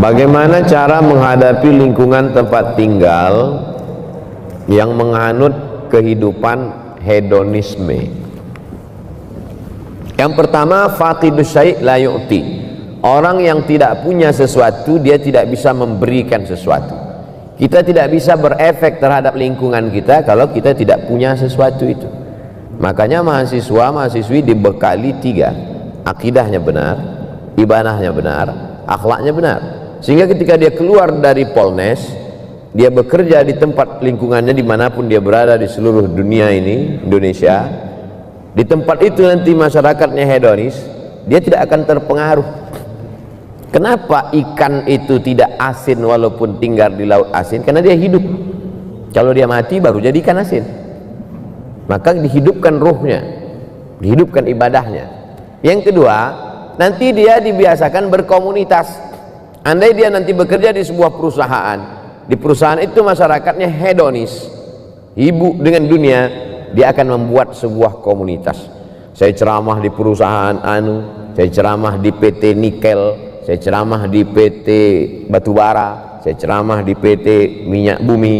Bagaimana cara menghadapi lingkungan tempat tinggal yang menganut kehidupan hedonisme? Yang pertama, faqidus syai' la yu'ti. Orang yang tidak punya sesuatu, dia tidak bisa memberikan sesuatu. Kita tidak bisa berefek terhadap lingkungan kita kalau kita tidak punya sesuatu itu. Makanya mahasiswa, mahasiswi dibekali 3: akidahnya benar, ibadahnya benar, akhlaknya benar. Sehingga ketika dia keluar dari Polnes, dia bekerja di tempat lingkungannya dimanapun dia berada di seluruh dunia ini, Indonesia, di tempat itu nanti masyarakatnya hedonis, dia tidak akan terpengaruh. Kenapa ikan itu tidak asin walaupun tinggal di laut asin? Karena dia hidup. Kalau dia mati baru jadi ikan asin. Maka dihidupkan ruhnya, dihidupkan ibadahnya. Yang kedua, nanti dia dibiasakan berkomunitas. Andai dia nanti bekerja di sebuah perusahaan, di perusahaan itu masyarakatnya hedonis, sibuk dengan dunia, dia akan membuat sebuah komunitas. Saya ceramah di perusahaan anu, saya ceramah di PT Nikel, saya ceramah di PT Batubara, saya ceramah di PT Minyak Bumi.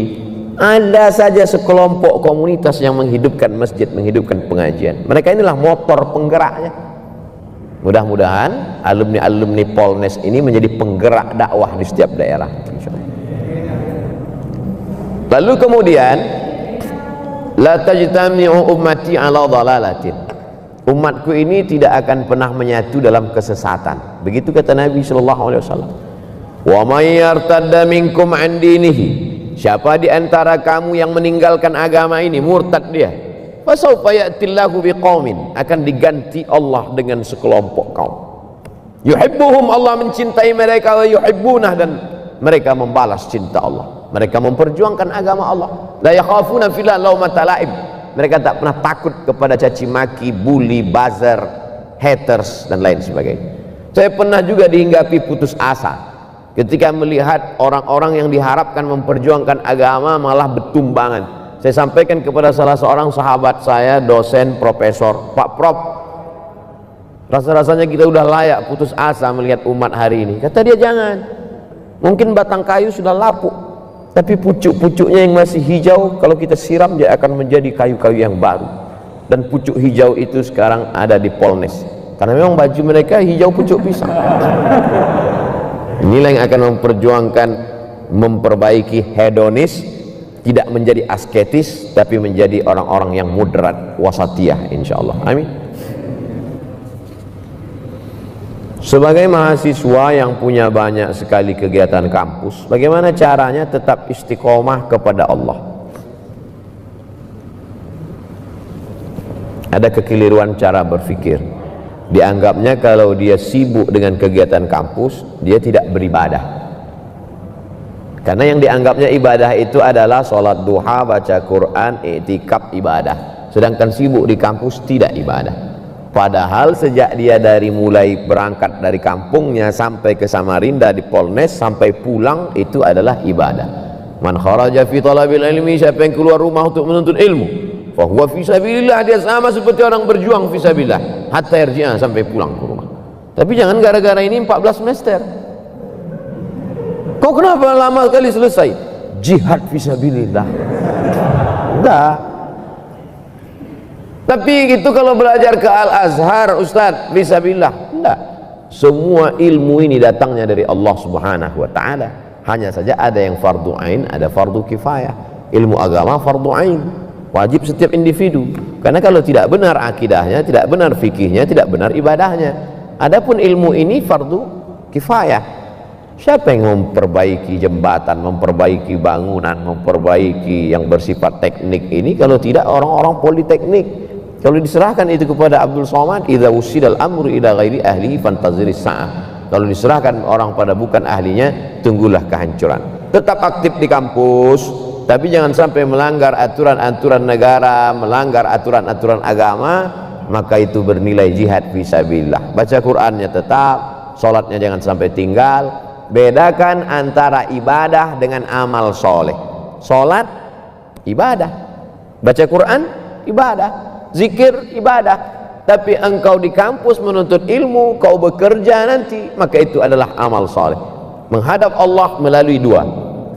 Ada saja sekelompok komunitas yang menghidupkan masjid, menghidupkan pengajian. Mereka inilah motor penggeraknya. Mudah-mudahan alumni-alumni Polnes ini menjadi penggerak dakwah di setiap daerah. Lalu kemudian, la tajtami'u ummati ala dhalalatin. Umatku ini tidak akan pernah menyatu dalam kesesatan. Begitu kata Nabi sallallahu alaihi wasallam. Wa may yartadda minkum an dinihi. Siapa di antara kamu yang meninggalkan agama ini, murtad dia, fasawfa ya'tillahu biqaumin, akan diganti Allah dengan sekelompok kaum. Yuhibbuhum, Allah mencintai mereka, wa yuhibbunah, dan mereka membalas cinta Allah. Mereka memperjuangkan agama Allah. La yakhafuna fillah laumata laim. Mereka tak pernah takut kepada caci maki, bully, buzzer, haters dan lain sebagainya. Saya pernah juga dihinggapi putus asa ketika melihat orang-orang yang diharapkan memperjuangkan agama malah bertumbangan. Saya sampaikan kepada salah seorang sahabat saya, dosen, profesor, Pak Prof, rasa-rasanya kita udah layak putus asa melihat umat hari ini. Kata dia, jangan, mungkin batang kayu sudah lapuk, tapi pucuk-pucuknya yang masih hijau, kalau kita siram dia akan menjadi kayu-kayu yang baru. Dan pucuk hijau itu sekarang ada di Polnes, karena memang baju mereka hijau pucuk pisang. Inilah yang akan memperjuangkan, memperbaiki hedonis, tidak menjadi asketis, tapi menjadi orang-orang yang moderat, wasatiyah, insyaallah. Amin. Sebagai mahasiswa yang punya banyak sekali kegiatan kampus, bagaimana caranya tetap istiqomah kepada Allah? Ada kekeliruan cara berpikir. Dianggapnya kalau dia sibuk dengan kegiatan kampus, dia tidak beribadah. Karena yang dianggapnya ibadah itu adalah sholat duha, baca Quran, i'tikaf, ibadah. Sedangkan sibuk di kampus tidak ibadah. Padahal sejak dia dari mulai berangkat dari kampungnya sampai ke Samarinda di Polnes sampai pulang itu adalah ibadah. Man kharaja fi talabil ilmi, siapa yang keluar rumah untuk menuntut ilmu, fa huwa fi sabilillah, dia sama seperti orang berjuang fi sabilillah hatta yarji'a, sampai pulang ke rumah. Tapi jangan gara-gara ini 14 semester. Kok kenapa lama kali selesai? Jihad fisabilillah. Enggak. Tapi itu kalau belajar ke Al-Azhar, Ustaz, fisabilillah. Enggak. Semua ilmu ini datangnya dari Allah Subhanahu wa taala. Hanya saja ada yang fardu ain, ada fardu kifayah. Ilmu agama fardu ain, wajib setiap individu. Karena kalau tidak benar akidahnya, tidak benar fikihnya, tidak benar ibadahnya. Adapun ilmu ini fardu kifayah. Siapa yang memperbaiki jembatan, memperbaiki bangunan, memperbaiki yang bersifat teknik ini kalau tidak orang-orang politeknik? Kalau diserahkan itu kepada Abdul Somad, idza usidal amru ila ghairi ahlihi fantaziris sa'ah. Kalau diserahkan orang pada bukan ahlinya, tunggulah kehancuran. Tetap aktif di kampus, tapi jangan sampai melanggar aturan-aturan negara, melanggar aturan-aturan agama, maka itu bernilai jihad fisabilillah. Baca Qur'annya tetap, sholatnya jangan sampai tinggal. Bedakan antara ibadah dengan amal soleh. Sholat ibadah, baca Quran ibadah, zikir ibadah. Tapi engkau di kampus menuntut ilmu, kau bekerja nanti, maka itu adalah amal soleh. menghadap Allah melalui dua.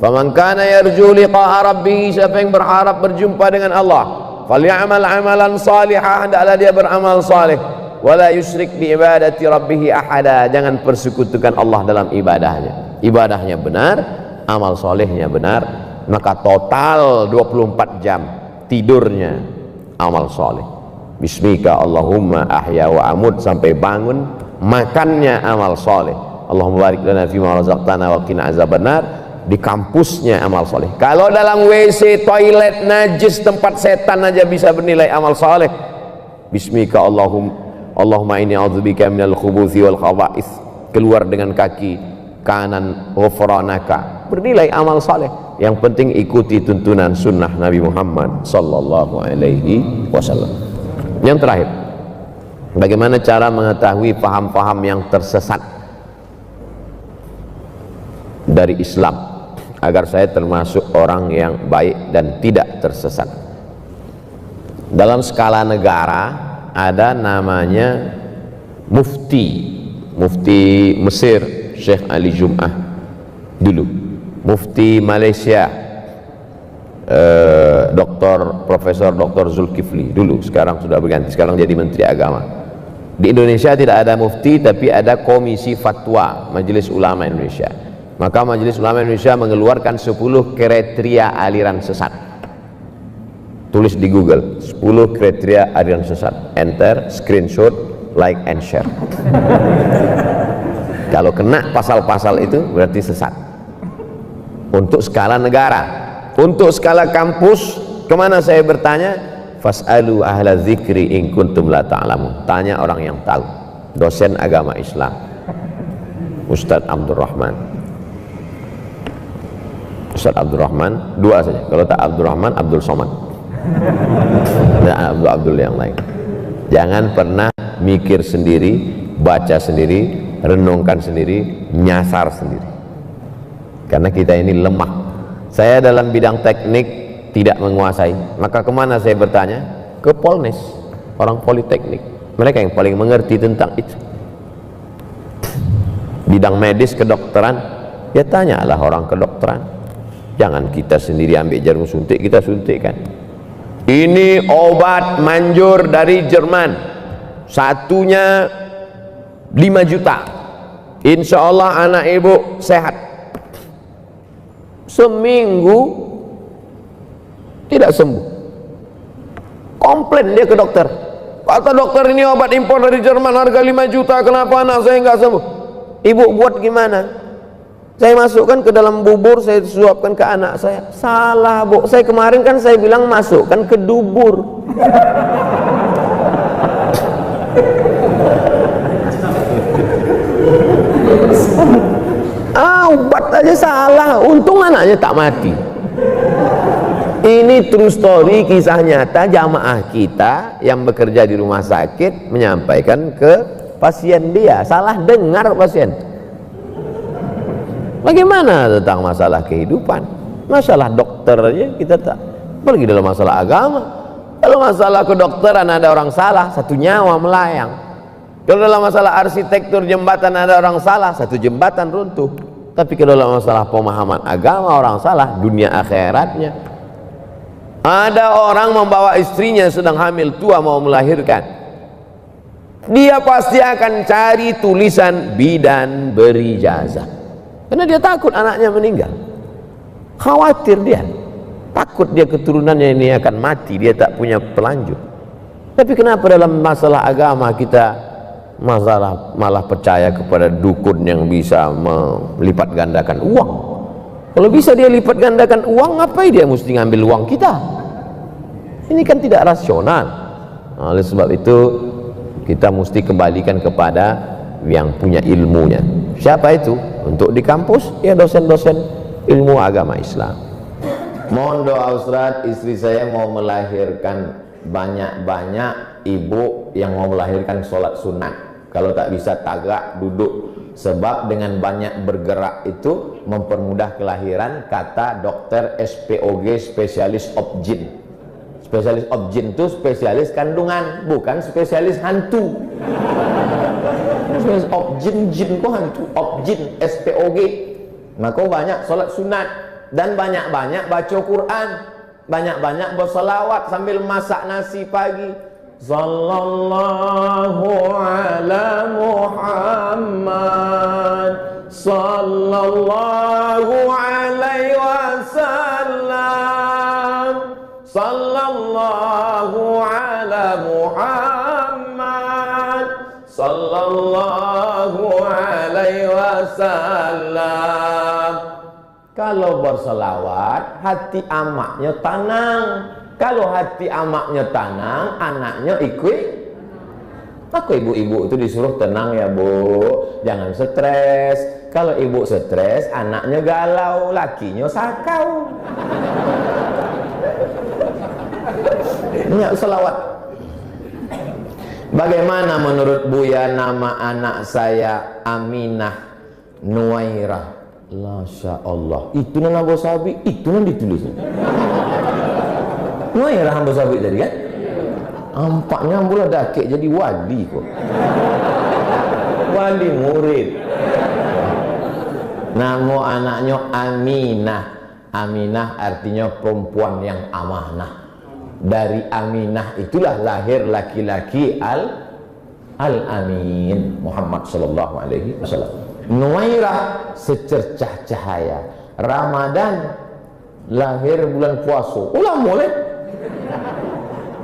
Faman kana yarju liqa'a rabbih, siapa yang berharap berjumpa dengan Allah, falyamal amalan salihah, hendaklah dia beramal saleh, wala yusyrik bi ibadati rabbih ahada, jangan persekutukan Allah dalam ibadahnya. Ibadahnya benar, amal solehnya benar, maka total 24 jam tidurnya amal soleh. Bismika Allahumma ahya wa amut, sampai bangun makannya amal soleh. Allahumma barik lana fima razaqtana wa qina azabannar, di kampusnya amal soleh. Kalau dalam WC, toilet najis, tempat setan aja bisa bernilai amal soleh. Bismika Allahumma inni a'udzubika minal khubuthi wal khaba'ith, keluar dengan kaki kanan, ghufranaka, bernilai amal soleh. Yang penting ikuti tuntunan sunnah Nabi Muhammad sallallahu alaihi wasallam. Yang terakhir, bagaimana cara mengetahui paham-paham yang tersesat dari Islam agar saya termasuk orang yang baik dan tidak tersesat? Dalam skala negara ada namanya mufti Mesir Syekh Ali Jum'ah dulu, mufti Malaysia Profesor Dr. Zulkifli dulu, sekarang sudah berganti, sekarang jadi Menteri Agama. Di Indonesia tidak ada mufti, tapi ada Komisi Fatwa Majelis Ulama Indonesia. Maka Majelis Ulama Indonesia mengeluarkan 10 kriteria aliran sesat. Tulis di Google 10 kriteria aliran sesat, enter, screenshot, like and share. Kalau kena pasal-pasal itu berarti sesat. Untuk skala negara. Untuk skala kampus, kemana saya bertanya? Fas'alu ahla dzikri in kuntum la ta'lamun. Tanya orang yang tahu. Dosen agama Islam, Ustadz Abdurrahman. Ustadz Abdurrahman, dua saja. Kalau tak Abdurrahman, Abdul Somad. Dan Abdul yang lain. Jangan pernah mikir sendiri, baca sendiri, renungkan sendiri, nyasar sendiri. Karena kita ini lemah. Saya dalam bidang teknik tidak menguasai, maka kemana saya bertanya? Ke Polnes, orang politeknik. Mereka yang paling mengerti tentang itu. Bidang medis, kedokteran, ya tanyalah orang kedokteran. Jangan kita sendiri ambil jarum suntik, kita suntikkan. Ini obat manjur dari Jerman, satunya 5 juta. Insya Allah anak ibu sehat. Seminggu tidak sembuh, komplain dia ke dokter. Kata dokter, ini obat impor dari Jerman harga 5 juta, kenapa anak saya nggak sembuh? Ibu buat gimana? Saya masukkan ke dalam bubur, saya suapkan ke anak saya. Salah bu, saya kemarin kan saya bilang masukkan ke dubur. Obat aja salah, untung anaknya tak mati. Ini true story, kisah nyata jamaah kita yang bekerja di rumah sakit menyampaikan ke pasien dia. Salah dengar pasien. Bagaimana tentang masalah kehidupan, masalah dokter aja kita tak, apalagi dalam masalah agama. Kalau masalah kedokteran ada orang salah, satu nyawa melayang. Kalau dalam masalah arsitektur jembatan ada orang salah, satu jembatan runtuh. Tapi kalau dalam masalah pemahaman agama orang salah, dunia akhiratnya. Ada orang membawa istrinya sedang hamil tua mau melahirkan, dia pasti akan cari tulisan bidan berijazah, karena dia takut anaknya meninggal. Khawatir dia, takut dia keturunannya ini akan mati, dia tak punya pelanjut. Tapi kenapa dalam masalah agama kita malah percaya kepada dukun yang bisa melipat gandakan uang? Kalau bisa dia lipat gandakan uang, ngapain dia mesti ngambil uang kita? Ini kan tidak rasional. Oleh sebab itu kita mesti kembalikan kepada yang punya ilmunya. Siapa itu? Untuk di kampus ya dosen-dosen ilmu agama Islam. Mohon doa Ustaz, istri saya mau melahirkan, banyak-banyak ibu yang mau melahirkan sholat sunat. Kalau tak bisa tagak, duduk. Sebab dengan banyak bergerak itu mempermudah kelahiran, kata dokter SPOG, spesialis obgyn. Spesialis obgyn itu spesialis kandungan, bukan spesialis hantu. Spesialis obgyn, jin kok hantu. Obgyn, SPOG, Maka banyak sholat sunat dan banyak-banyak baca Quran, banyak-banyak berselawat sambil masak nasi pagi. Sallallahu ala Muhammad, sallallahu alaihi wasallam, sallallahu ala Muhammad, sallallahu alaihi wasallam. Kalau berselawat, hati amaknya tenang. Kalau hati amaknya tenang, anaknya ikut. Maka ibu-ibu itu disuruh tenang ya bu, jangan stres. Kalau ibu stres, anaknya galau, lakinya sakau. Ini selawat. Bagaimana menurut Buya nama anak saya Aminah Nuwairah? Masya Allah, itu nama Abu Sabi, itu yang ditulisnya. Nuwairah Abu Sabi tadi kan? Ampaknya mula dakik jadi wali kok. Wali murid. Nama anaknya Aminah. Aminah artinya perempuan yang amanah. Dari Aminah itulah lahir laki-laki Al-Amin Muhammad sallallahu alaihi wasallam. Nuwairah secercah cahaya. Ramadan lahir bulan puasa. Ulah boleh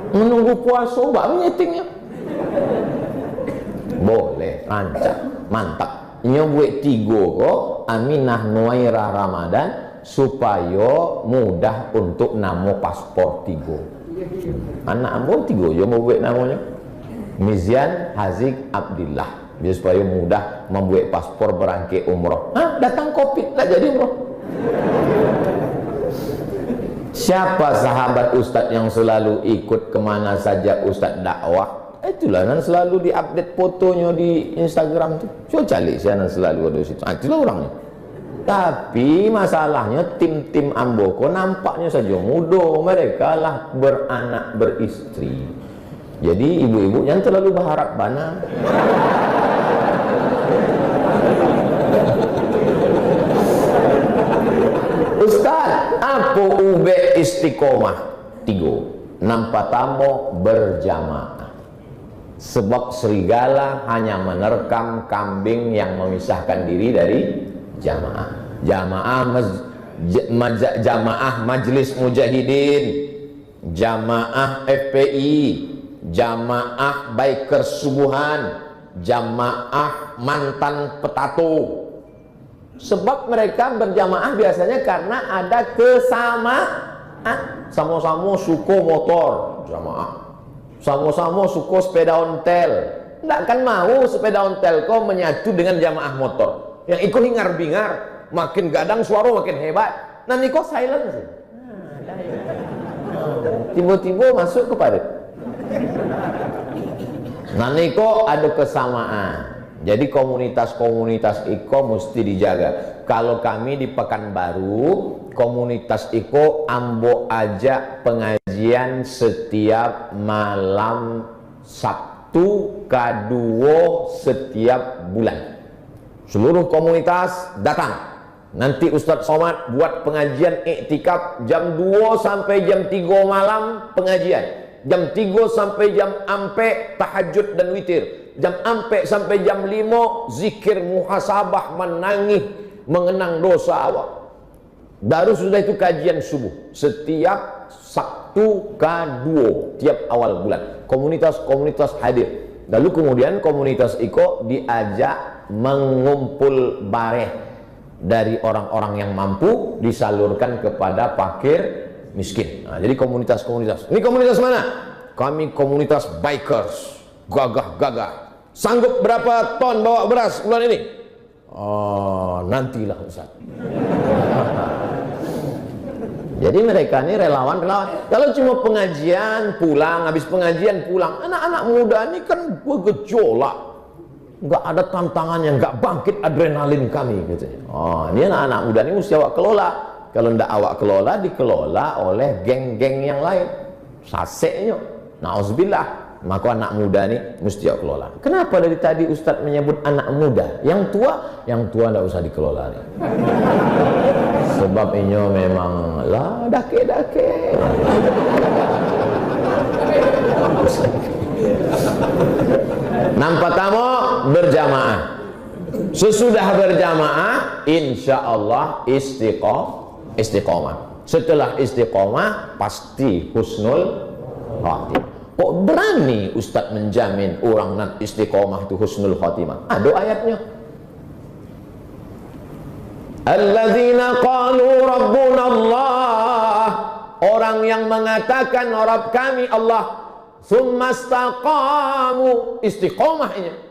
menunggu puasa mbak menyetingnya. Boleh, rancak, mantap. Ini buat tiga kok Aminah Nuwairah Ramadan supaya mudah untuk nama paspor tiga. Anak ambo tiga je mau buat namanya. Mizian Haziq Abdillah. Biar supaya mudah membuat paspor berangkat umroh. Datang COVID tak jadi umroh. Siapa sahabat Ustadz yang selalu ikut kemana saja Ustadz dakwah? Itulah yang selalu diupdate fotonya di Instagram tuh. Coba cari siapa selalu ada di situ. Itulah orangnya. Tapi masalahnya tim-tim Amboko nampaknya saja muda, mereka lah beranak beristri. Jadi ibu-ibu yang terlalu berharap bana. Ustaz, apa ube istiqomah? 3. Nampak tamu berjamaah. Sebab serigala hanya menerkam kambing yang memisahkan diri dari jamaah. Jamaah Majelis Mujahidin, jamaah FPI, jamaah Bikers Subuhan, jamaah mantan petato. Sebab mereka berjamaah biasanya karena ada kesamaan. Sama-sama suka motor, jamaah. Sama-sama suka sepeda ontel. Tidak akan mau sepeda ontel kau menyatu dengan jamaah motor. Yang ikut hingar-bingar, makin gadang suara makin hebat. Nanti kau silent sih. Tiba-tiba masuk kepada. Nanti kau ada kesamaan. Jadi komunitas-komunitas Iko mesti dijaga. Kalau kami di Pekanbaru, komunitas Iko ambo ajak pengajian setiap malam Sabtu kedua setiap bulan. Seluruh komunitas datang. Nanti Ustadz Somad buat pengajian iktikaf jam 2 sampai jam 3 malam pengajian. Jam 3 sampai jam ampe tahajud dan witir. Jam ampe sampai jam 5 zikir muhasabah, menangis mengenang dosa awak. Baru sudah itu kajian subuh setiap Sabtu kedua tiap awal bulan. Komunitas-komunitas hadir. Lalu kemudian komunitas Iko diajak mengumpul bareh dari orang-orang yang mampu disalurkan kepada fakir miskin. Nah, jadi komunitas-komunitas. Ini komunitas mana? Kami komunitas bikers, gagah-gagah. Sanggup berapa ton bawa beras bulan ini? Oh, nantilah Ustaz. Jadi mereka ini relawan-relawan. Kalau cuma pengajian pulang, habis pengajian pulang, anak-anak muda ini kan bergejolak. Nggak ada tantangannya, nggak bangkit adrenalin kami katanya. Oh, ini anak-anak muda ini mesti awak kelola. Kalau ndak awak kelola, dikelola oleh geng-geng yang lain. Saseknya, nauzubillah. maka anak muda ni mesti awak kelola. Kenapa dari tadi Ustaz menyebut anak muda? Yang tua tidak usah dikelola ni. Sebab inyo memang lah dake-dake. Nampak kamu berjamaah. Sesudah berjamaah, insya Allah istiqomah. Setelah istiqomah, pasti husnul khatimah. Kok berani Ustaz menjamin orang nak istiqomah itu husnul khatimah? Ada ayatnya. Alladzina qalu rabbuna Allah. Orang yang mengatakan Rabb kami Allah. Tsumma istaqamu, istiqomahnya.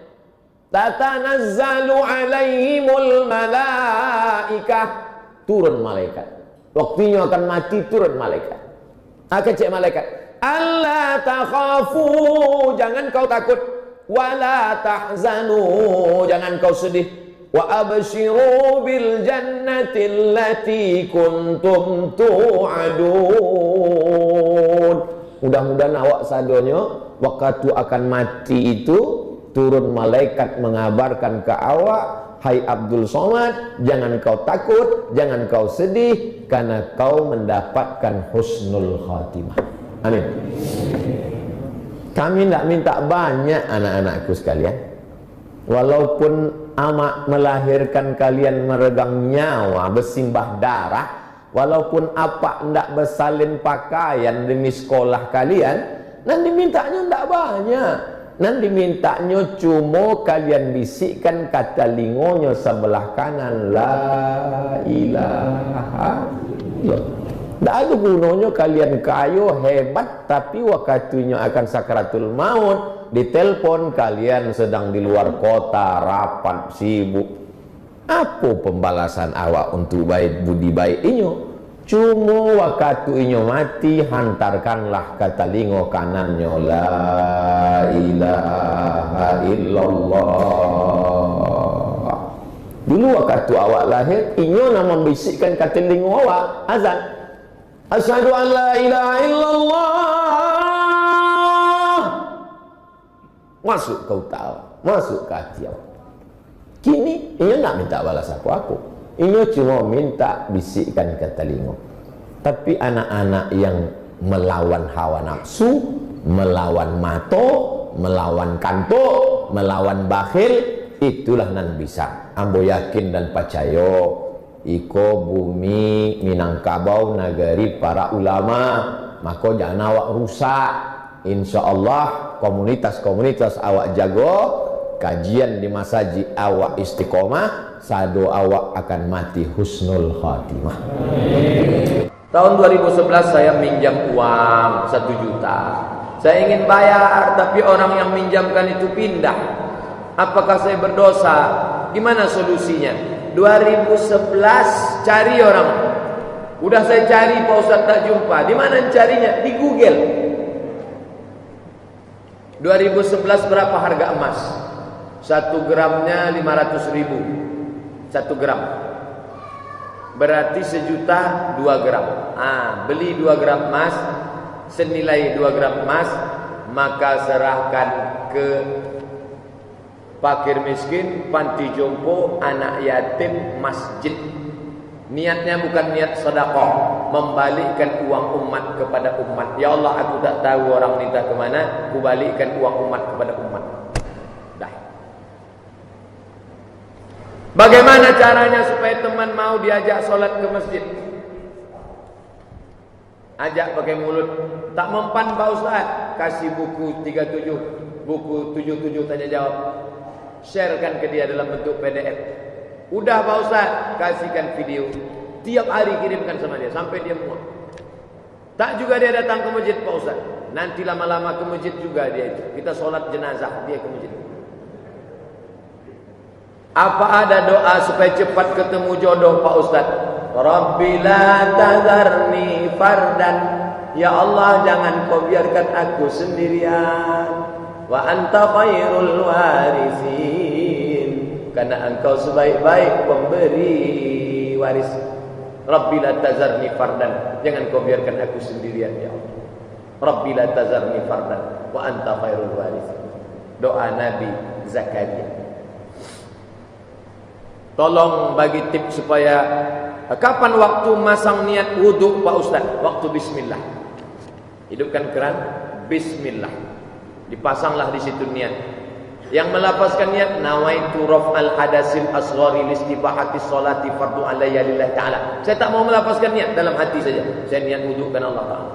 Tatanazzalu alaihimul malaikah, turun malaikat. Waktunya akan mati, turun malaikat. Akan cek malaikat. Allah takhafu, jangan kau takut. Wala tahzanu, jangan kau sedih. Wa abshiru bil jannati allati kuntum tu'adun. Mudah-mudahan awak sadarnya waktu akan mati itu turun malaikat mengabarkan ke awak, hai Abdul Somad, jangan kau takut, jangan kau sedih, karena kau mendapatkan husnul khatimah. Amin. Kami tidak minta banyak anak-anakku sekalian. Walaupun amak melahirkan kalian meregang nyawa, bersimbah darah, walaupun apa tidak bersalin pakaian demi sekolah kalian, nanti mintanya tidak banyak. Nanti mintanya cuma kalian bisikkan kata lingonya sebelah kanan, la ilaha illallah. Tak ada gunanya kalian kayo hebat, tapi waktunya akan sakratul maut, ditelepon kalian sedang di luar kota, rapat, sibuk. Apa pembalasan awak untuk baik budi baik inyo? Cuma waktu inyo mati, hantarkanlah kata lingo kanannya, la ilaha illallah. Dulu waktu awak lahir, inyo nama membisikkan kata lingo awak, azan. Asyhadu an la ilaha illallah. Masuk kau tahu, masuk ke hati awak. Kini inyo nak minta balas aku. Inyo cuma minta bisikkan ke telinga. Tapi anak-anak yang melawan hawa nafsu, melawan mato, melawan kanto, melawan bakhil, itulah nan bisa. Ambo yakin dan percaya iko bumi Minangkabau nagari para ulama, maka jangan awak rusak. Insya Allah komunitas-komunitas awak jago, kajian di masjid awak istiqomah, sado awak akan mati husnul khatimah. Tahun 2011 saya minjam uang 1 juta. Saya ingin bayar, tapi orang yang minjamkan itu pindah. Apakah saya berdosa? Gimana solusinya? 2011 cari orang. Udah saya cari Pak Ustaz tak jumpa. Di mana carinya? Di Google. 2011 berapa harga emas? 1 gramnya 500.000. 1 gram. Berarti 1 juta 2 gram. Beli 2 gram emas senilai 2 gram emas, maka serahkan ke fakir miskin, panti jompo, anak yatim, masjid. Niatnya bukan niat sedekah, membalikkan uang umat kepada umat. Ya Allah, aku tak tahu orang minta ke mana, aku balikkan uang umat kepada umat. Dah. Bagaimana caranya supaya teman mau diajak solat ke masjid? Ajak pakai mulut. Tak mempan Pak Ustaz, kasih buku 37, buku 77 tanya jawab. Sharekan ke dia dalam bentuk PDF. Udah Pak Ustaz, kasihkan video. Tiap hari kirimkan sama dia sampai dia muak. Tak juga dia datang ke masjid Pak Ustaz. Nanti lama-lama ke masjid juga dia itu. Kita sholat jenazah, dia ke masjid. Apa ada doa supaya cepat ketemu jodoh Pak Ustaz? Rabbi la tadharni fardan. Ya Allah, jangan kau biarkan aku sendirian. Wa anta khairul warisin, karena engkau sebaik-baik pemberi waris. Rabbi la tazarni fardan, jangan kau biarkan aku sendirian ya Allah. Rabbi la tazarni fardan wa anta khairul warithin. Doa Nabi Zakaria. Tolong bagi tips supaya kapan waktu masang niat wudhu Pak Ustaz? Waktu bismillah. Hidupkan keran, bismillah. Dipasanglah di situ niat. Yang melafazkan niat, nawaitu raf'al hadasil asghari listibahati sholati fardu alayya lillahi ta'ala. Saya tak mau melafazkan niat, dalam hati saja. Saya niat wudhu karena Allah Ta'ala.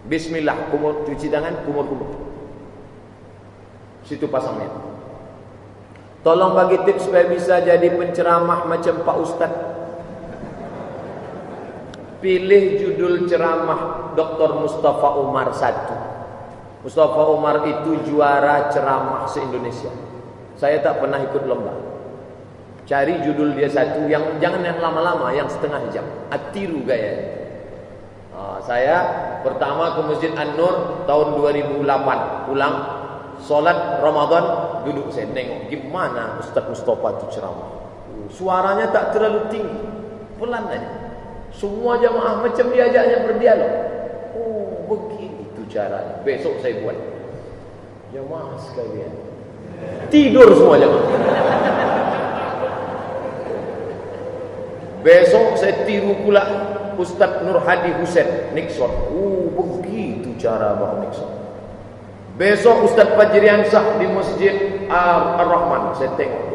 Bismillah, kumur, cuci tangan, kumur-kumur. Situ pasang niat. Tolong bagi tips supaya bisa jadi penceramah macam Pak Ustaz. Pilih judul ceramah Dr. Mustafa Umar 1. Mustafa Umar itu juara ceramah se-Indonesia. Saya tak pernah ikut lomba. Cari judul dia satu, yang jangan yang lama-lama, yang setengah jam. Atiru gaya. Saya pertama ke Masjid An-Nur tahun 2008, pulang solat Ramadan, duduk saya tengok gimana Ustaz Mustafa itu ceramah. Suaranya tak terlalu tinggi, pelan aja. Semua jamaah macam diajaknya berdialog. Oh, begitu caranya. Besok saya buat. Jamaah sekalian, tidur semua jamaah. Besok saya tiru pula Ustaz Nur Hadi Hussein Nixon. Begitu cara Bang Nixon. Besok Ustaz Fajrian Shah di Masjid Ar-Rahman, saya tengok.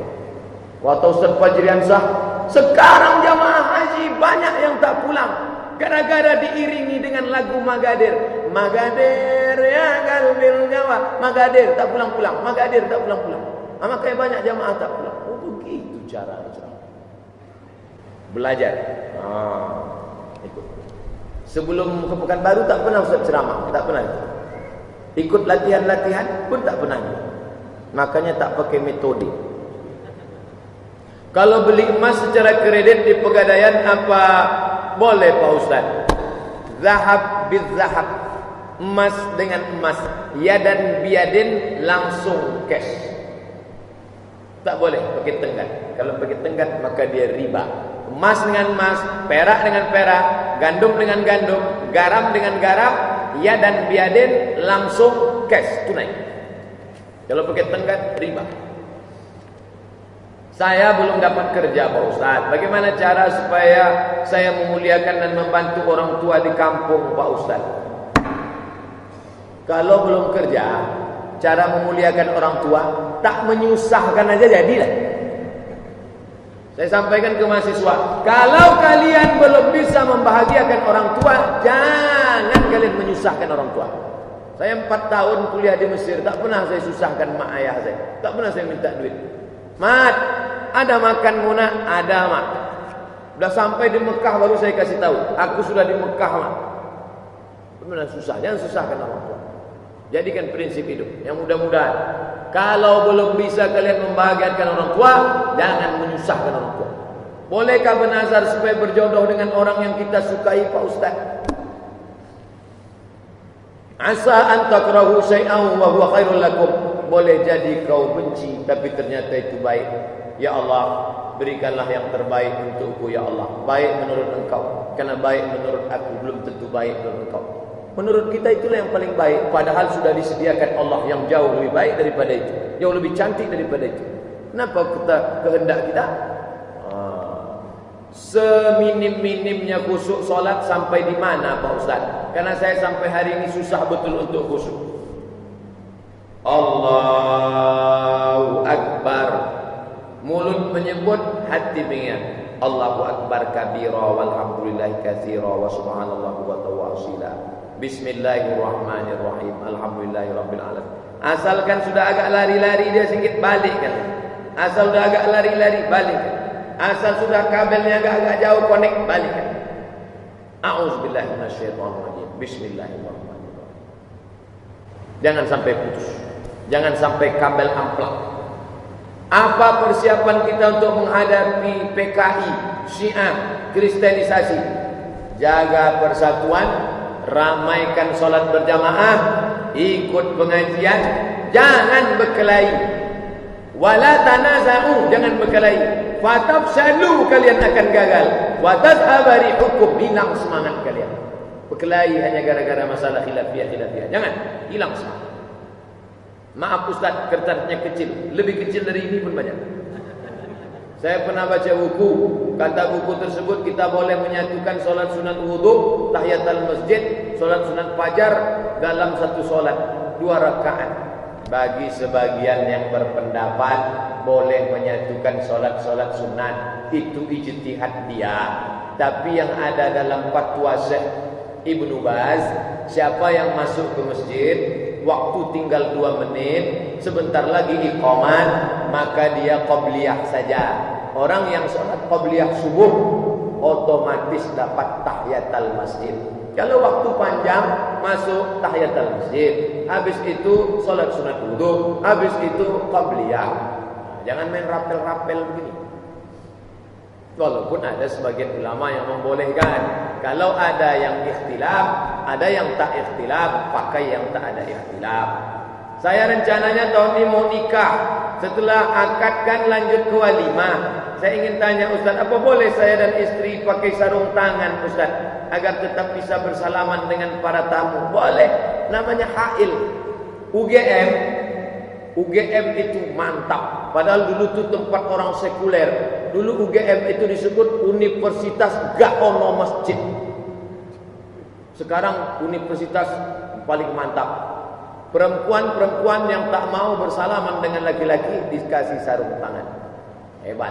Waktu Ustaz Fajrian Shah, sekarang jamaah haji banyak yang tak pulang gara-gara diiringi dengan lagu Magadir. Magadir ya galbil Jawa. Magadir tak pulang-pulang. Magadir tak pulang-pulang. Makanya banyak jamaah tak pulang. Begitu cara ceramah. Belajar. Ikut. Sebelum ke Pekanbaru tak pernah Ustaz ceramah, tak pernah. Ikut latihan-latihan pun tak pernah. Makanya tak pakai metode. Kalau beli emas secara kredit di Pegadaian apa boleh Pak Ustaz? Zahab bil zahab, emas dengan emas, yadan biadin, langsung cash. Tak boleh pakai tenggat. Kalau pakai tenggat maka dia riba. Emas dengan emas, perak dengan perak, gandum dengan gandum, garam dengan garam, ya dan biadin, langsung cash, tunai. Kalau pakai tenggat, riba. Saya belum dapat kerja Pak Ustaz. Bagaimana cara supaya saya memuliakan dan membantu orang tua di kampung Pak Ustaz? Kalau belum kerja, cara memuliakan orang tua, tak menyusahkan aja jadilah. Saya sampaikan ke mahasiswa, kalau kalian belum bisa membahagiakan orang tua, jangan kalian menyusahkan orang tua. Saya 4 tahun kuliah di Mesir, tak pernah saya susahkan mak ayah saya. Tak pernah saya minta duit. Mat, ada makan muna? Ada mak. Sudah sampai di Mekah baru saya kasih tahu, aku sudah di Mekah mak. Benar susah, jangan susahkan orang tua. Jadikan prinsip hidup yang mudah-mudahan. Kalau belum bisa kalian membahagiakan orang tua, jangan menyusahkan orang tua. Bolehkah bernazar supaya berjodoh dengan orang yang kita sukai Pak Ustaz? Asa an takrahu syai'an wa huwa khairul lakum. Boleh jadi kau benci tapi ternyata itu baik. Ya Allah, berikanlah yang terbaik untukku ya Allah. Baik menurut engkau, karena baik menurut aku belum tentu baik menurut engkau. Menurut kita itulah yang paling baik, padahal sudah disediakan Allah yang jauh lebih baik daripada itu, jauh lebih cantik daripada itu. Kenapa kita kehendak kita? Seminim-minimnya khusyuk solat sampai di mana Pak Ustaz? Karena saya sampai hari ini susah betul untuk khusyuk. Allahu Akbar, mulut menyebut, hati mengingat. Allahu Akbar kabira walhamdulillahi katsira wa subhanallah wa tawasila. Bismillahirrahmanirrahim. Alhamdulillahirabbil alamin. Asalkan sudah agak lari-lari dia sedikit balikkan. Asal sudah agak lari-lari balikkan. Asal sudah kabelnya agak jauh connect balikkan. A'udzubillahi minasyaitonirrajim. Bismillahirrahmanirrahim. Jangan sampai putus. Jangan sampai kabel amplak. Apa persiapan kita untuk menghadapi PKI, Syiah, Kristenisasi? Jaga persatuan, ramaikan solat berjamaah, ikut pengajian, jangan berkelahi. Wala tanaza'u, jangan berkelahi. Fatafshalu, kalian akan gagal. Wa tadhhabu rihukum, hilang semangat kalian. berkelahi hanya gara-gara masalah khilafiyah. Jangan, hilang semua. Maaf Ustaz, kertasnya kecil, lebih kecil dari ini pun banyak. Saya pernah baca buku, kata buku tersebut kita boleh menyatukan solat sunat wudhu, tahiyatul masjid, solat sunat fajar dalam satu solat 2 rakaat. Bagi sebagian yang berpendapat boleh menyatukan solat-solat sunat, itu ijtihad dia. Tapi yang ada dalam fatwa Syekh Ibnu Baz, siapa yang masuk ke masjid, waktu tinggal 2 menit, sebentar lagi iqamat, maka dia qabliyah saja. Orang yang sholat qabliyah subuh otomatis dapat tahiyatul masjid. Kalau waktu panjang, masuk tahiyatul masjid, habis itu sholat sunat wudu, habis itu qabliyah. Jangan main rapel-rapel begini. Walaupun ada sebagian ulama yang membolehkan, kalau ada yang ikhtilaf, ada yang tak ikhtilaf, pakai yang tak ada ikhtilaf. Saya rencananya tahun ini mau nikah. Setelah akad kan lanjut ke walimah. Saya ingin tanya Ustaz, apa boleh saya dan istri pakai sarung tangan Ustaz, agar tetap bisa bersalaman dengan para tamu? Boleh, namanya hail. UGM itu mantap. Padahal dulu itu tempat orang sekuler. Dulu UGM itu disebut Universitas Gak Ono Masjid. Sekarang universitas paling mantap. Perempuan-perempuan yang tak mau bersalaman dengan laki-laki dikasih sarung tangan. Hebat.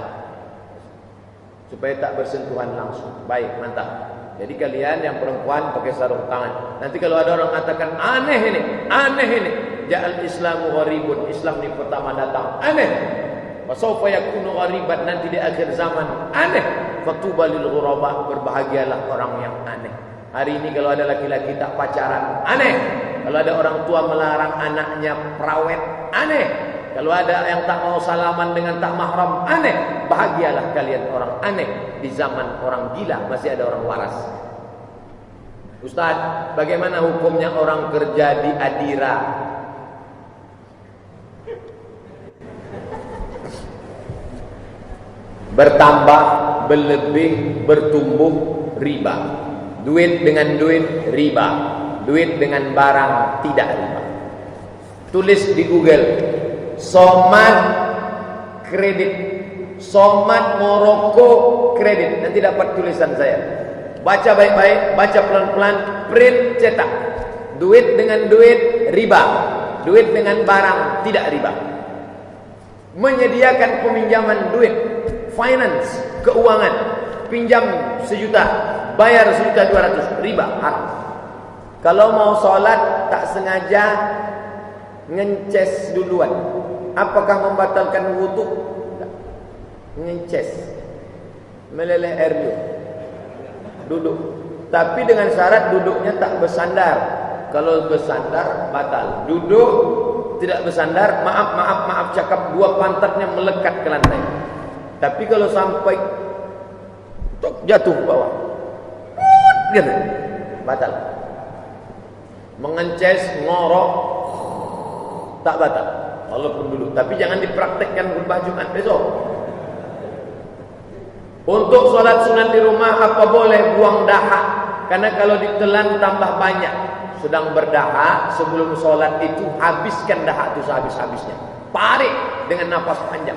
Supaya tak bersentuhan langsung. Baik, mantap. Jadi kalian yang perempuan pakai sarung tangan. Nanti kalau ada orang katakan aneh ini. Ja'al Islamu gharibun. Islam ini pertama datang. Aneh. Wasawfa yakunu ghariban, nanti di akhir zaman. Aneh. Fatuba lil ghuraba, berbahagialah orang yang aneh. Hari ini kalau ada laki-laki tak pacaran, aneh. Kalau ada orang tua melarang anaknya prawet, aneh. Kalau ada yang tak mau salaman dengan tak mahram, aneh. Bahagialah kalian orang aneh. Di zaman orang gila masih ada orang waras. Ustaz, bagaimana hukumnya orang kerja di Adira? Bertambah, berlebih, bertumbuh, riba. Duit dengan duit, riba. Duit dengan barang, tidak riba. Tulis di Google, Somad kredit, Somad Moroko kredit. Nanti dapat tulisan saya. Baca baik-baik, baca pelan-pelan, print, cetak. Duit dengan duit, riba. Duit dengan barang, tidak riba. Menyediakan peminjaman duit, finance, keuangan, pinjam 1 juta, bayar 1.200.000, riba, haram. Kalau mau sholat tak sengaja ngences duluan, apakah membatalkan wudu? Ngences, meleleh air duduk, tapi dengan syarat duduknya tak bersandar. Kalau bersandar batal. Duduk tidak bersandar, maaf cakap, 2 pantatnya melekat ke lantai. Tapi kalau sampai jatuh ke bawah, gitu, batal. Mengences, ngorok, tak batal, walaupun dulu. Tapi jangan dipraktekkan khutbah Jumat besok. Untuk sholat sunat di rumah, apa boleh buang dahak? Karena kalau ditelan tambah banyak. Sedang berdahak, sebelum sholat itu habiskan dahak itu sehabis-habisnya. Tarik dengan nafas panjang.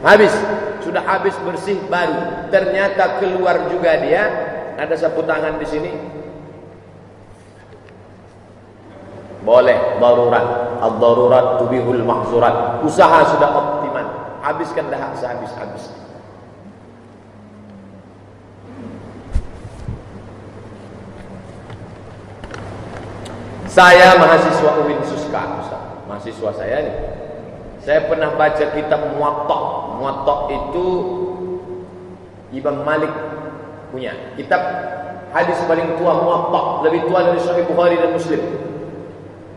Habis, sudah habis bersih baru. Ternyata keluar juga dia. Ada sapu tangan di sini. Boleh, darurat. Ad-darurat tubihul mahzurat. Usaha sudah optimal. Habiskan dahak sehabis-habisnya. Saya mahasiswa UIN Suska, mahasiswa saya nih. Saya pernah baca kitab Muwatta. Muwatta itu Imam Malik punya. Kitab hadis paling tua Muwatta, lebih tua dari Sahih Bukhari dan Muslim.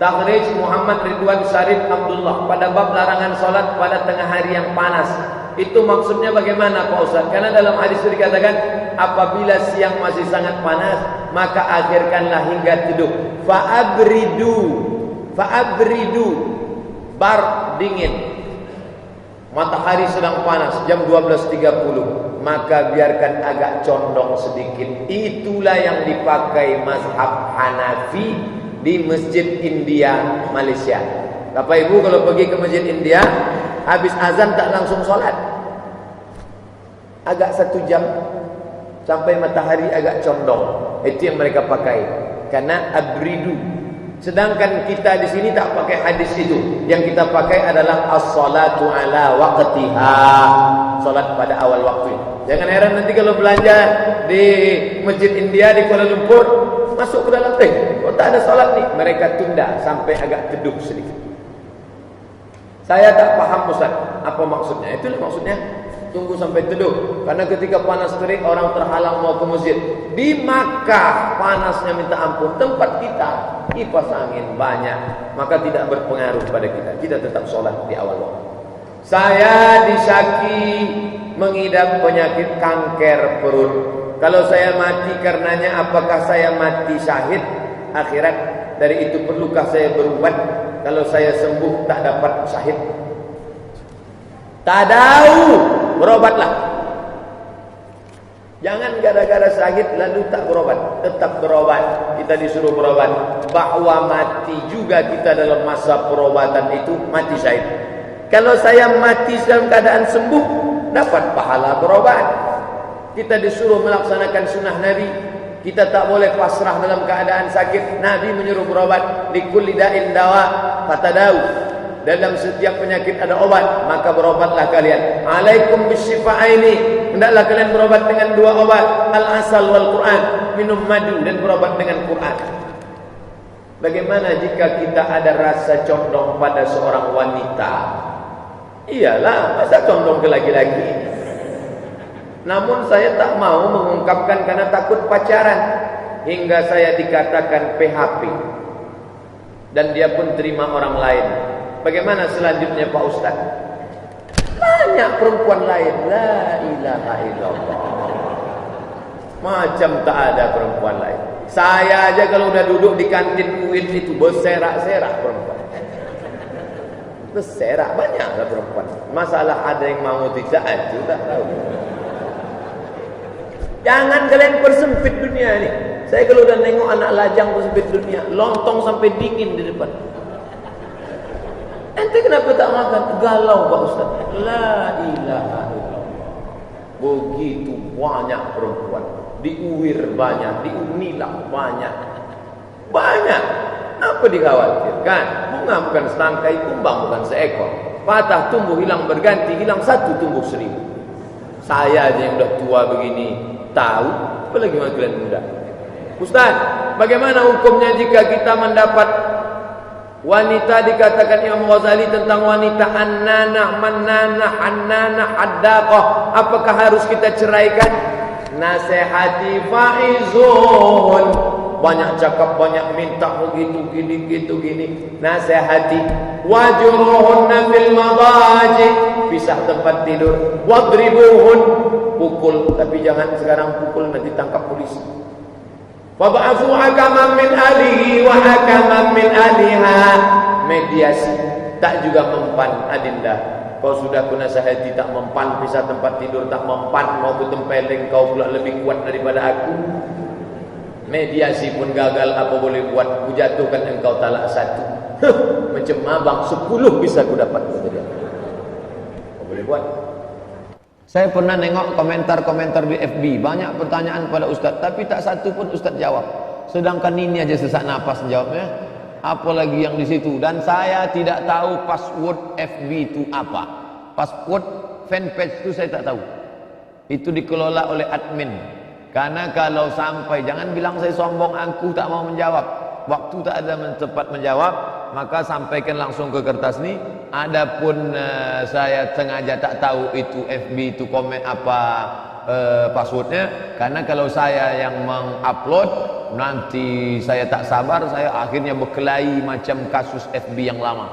Takhrij Muhammad Ridwan Syarif Abdullah pada bab larangan salat pada tengah hari yang panas. Itu maksudnya bagaimana Pak Ustaz? Karena dalam hadis itu dikatakan apabila siang masih sangat panas, maka akhirkanlah hingga teduh. Fa'abridu, bar dingin. matahari sedang panas jam 12.30, maka biarkan agak condong sedikit. Itulah yang dipakai mazhab Hanafi di Masjid India Malaysia. Bapak Ibu kalau pergi ke Masjid India, habis azan tak langsung sholat, agak 1 jam sampai matahari agak condong. Itu yang mereka pakai, karena abridu. Sedangkan kita di sini tak pakai hadis itu. Yang kita pakai adalah as-salatu ala waqtiha, salat pada awal waktu. Jangan heran nanti kalau belanja di Masjid India di Kuala Lumpur, masuk ke dalam kok tak ada salat nih, mereka tunda sampai agak teduh sedikit. Saya tak paham Ustaz, apa maksudnya? Itulah maksudnya, tunggu sampai teduh. Karena ketika panas terik orang terhalang mau ke masjid. Di Makkah panasnya minta ampun, tempat kita kipas angin banyak, maka tidak berpengaruh pada kita. Kita tetap sholat di awal waktu. Saya disaki mengidap penyakit kanker perut. Kalau saya mati karenanya, apakah saya mati syahid akhirat? Dari itu perlukah saya berubat? Kalau saya sembuh tak dapat syahid? Tak tahu, berobatlah. Jangan gara-gara sakit lalu tak berobat. Tetap berobat. Kita disuruh berobat. Bahwa mati juga kita dalam masa perobatan itu mati syahid. Kalau saya mati dalam keadaan sembuh, dapat pahala berobat. Kita disuruh melaksanakan sunnah Nabi. Kita tak boleh pasrah dalam keadaan sakit. Nabi menyuruh berobat. Likulli da'in dawa fatadaw. Dalam setiap penyakit ada obat, maka berobatlah kalian. Alaikum bisyifa'aini. Hendaklah kalian berobat dengan 2 obat, al-asal wal Quran. Minum madu dan berobat dengan Quran. Bagaimana jika kita ada rasa condong pada seorang wanita? Iyalah, masa condong ke laki-laki? Namun saya tak mau mengungkapkan karena takut pacaran, hingga saya dikatakan PHP. Dan dia pun terima orang lain. Bagaimana selanjutnya Pak Ustaz? Banyak perempuan lain. La ilaha illallah. Macam tak ada perempuan lain. Saya aja kalau udah duduk di kantin UIN itu berserak-serak perempuan. Berserak, banyaklah perempuan. Masalah ada yang mau tidak itu tak tahu. Jangan kalian persempit dunia ini. Saya kalau udah nengok anak lajang persempit dunia, lontong sampai dingin di depan. Ente kenapa tak makan? Galau Pak Ustaz. La ilaha illallah. Begitu banyak perempuan. Di UIR banyak, di UNILAK banyak. Banyak. Apa dikhawatirkan? Bunga bukan setangkai, kumbang bukan seekor. Patah tumbuh hilang berganti, hilang 1 tumbuh 1000. Saya aja yang udah tua begini tahu, apalagi kalian muda. Ustaz, bagaimana hukumnya jika kita mendapat wanita, dikatakan Imam Ghazali tentang wanita annanah, mannanah, hannanah, haddaqah, apakah harus kita ceraikan? Nasihati faizun, banyak cakap, banyak minta begitu gini. Nasihati wajruhunna fil madaji, pisah tempat tidur. Wadribuhun, pukul, tapi jangan sekarang pukul nanti tangkap polisi. Fab'athu hakaman min ahlihi wa hakaman min ahliha. Mediasi tak juga mempan adinda. Kau sudah kunasihati tak mempan, pisah tempat tidur tak mempan, mau kutempeleng kau pula lebih kuat daripada aku. Mediasi pun gagal, apa boleh buat? Kujatuhkan engkau talak 1. Macam abang 10 bisa ku dapat. Apa boleh buat? Saya pernah nengok komentar-komentar di FB, banyak pertanyaan pada Ustaz, tapi tak satu pun Ustaz jawab. Sedangkan ini aja sesak napas jawabnya, apalagi yang di situ. Dan saya tidak tahu password FB itu apa. Password fanpage itu saya tak tahu. Itu dikelola oleh admin. Karena kalau sampai, jangan bilang saya sombong, aku tak mau menjawab. Waktu tak ada tempat menjawab, maka sampaikan langsung ke kertas ini. Adapun saya sengaja tak tahu itu FB itu komen apa passwordnya, karena kalau saya yang mengupload nanti saya tak sabar, saya akhirnya berkelahi macam kasus FB yang lama.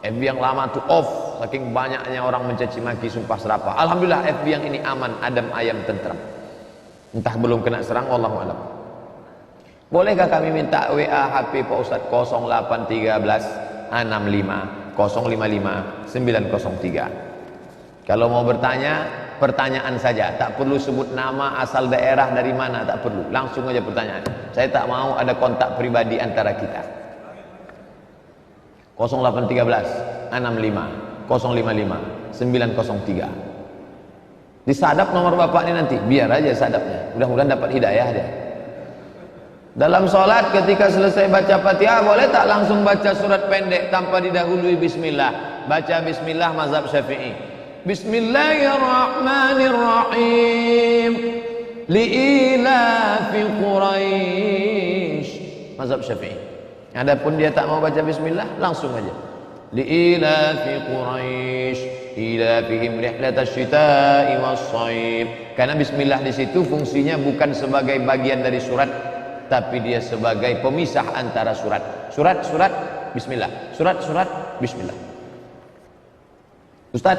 FB yang lama tu off, saking banyaknya orang mencaci maki, sumpah serapah. Alhamdulillah FB yang ini aman, adem ayam tentram. Entah belum kena serang, wallahu a'lam. Bolehkah kami minta WA HP Pak Ustaz 0813 65 055 903? Kalau mau bertanya, pertanyaan saja, tak perlu sebut nama, asal daerah, dari mana, tak perlu, langsung aja pertanyaan. Saya tak mau ada kontak pribadi antara kita. 0813 65 055 903. Disadap nomor bapak ini nanti, biar aja sadapnya, mudah-mudahan dapat hidayah dia. Dalam sholat ketika selesai baca Fatihah, boleh tak langsung baca surat pendek tanpa didahului bismillah? Baca bismillah mazhab Syafi'i. Bismillahirrahmanirrahim. Li'ilafi Quraisy. Mazhab Syafi'i. Adapun dia tak mau baca bismillah, langsung aja. Li'ilafi Quraisy. Ilafihim rihlatash shita'i was-shayb. Karena bismillah di situ fungsinya bukan sebagai bagian dari surat, tapi dia sebagai pemisah antara surat. Surat bismillah. Surat bismillah. Ustaz,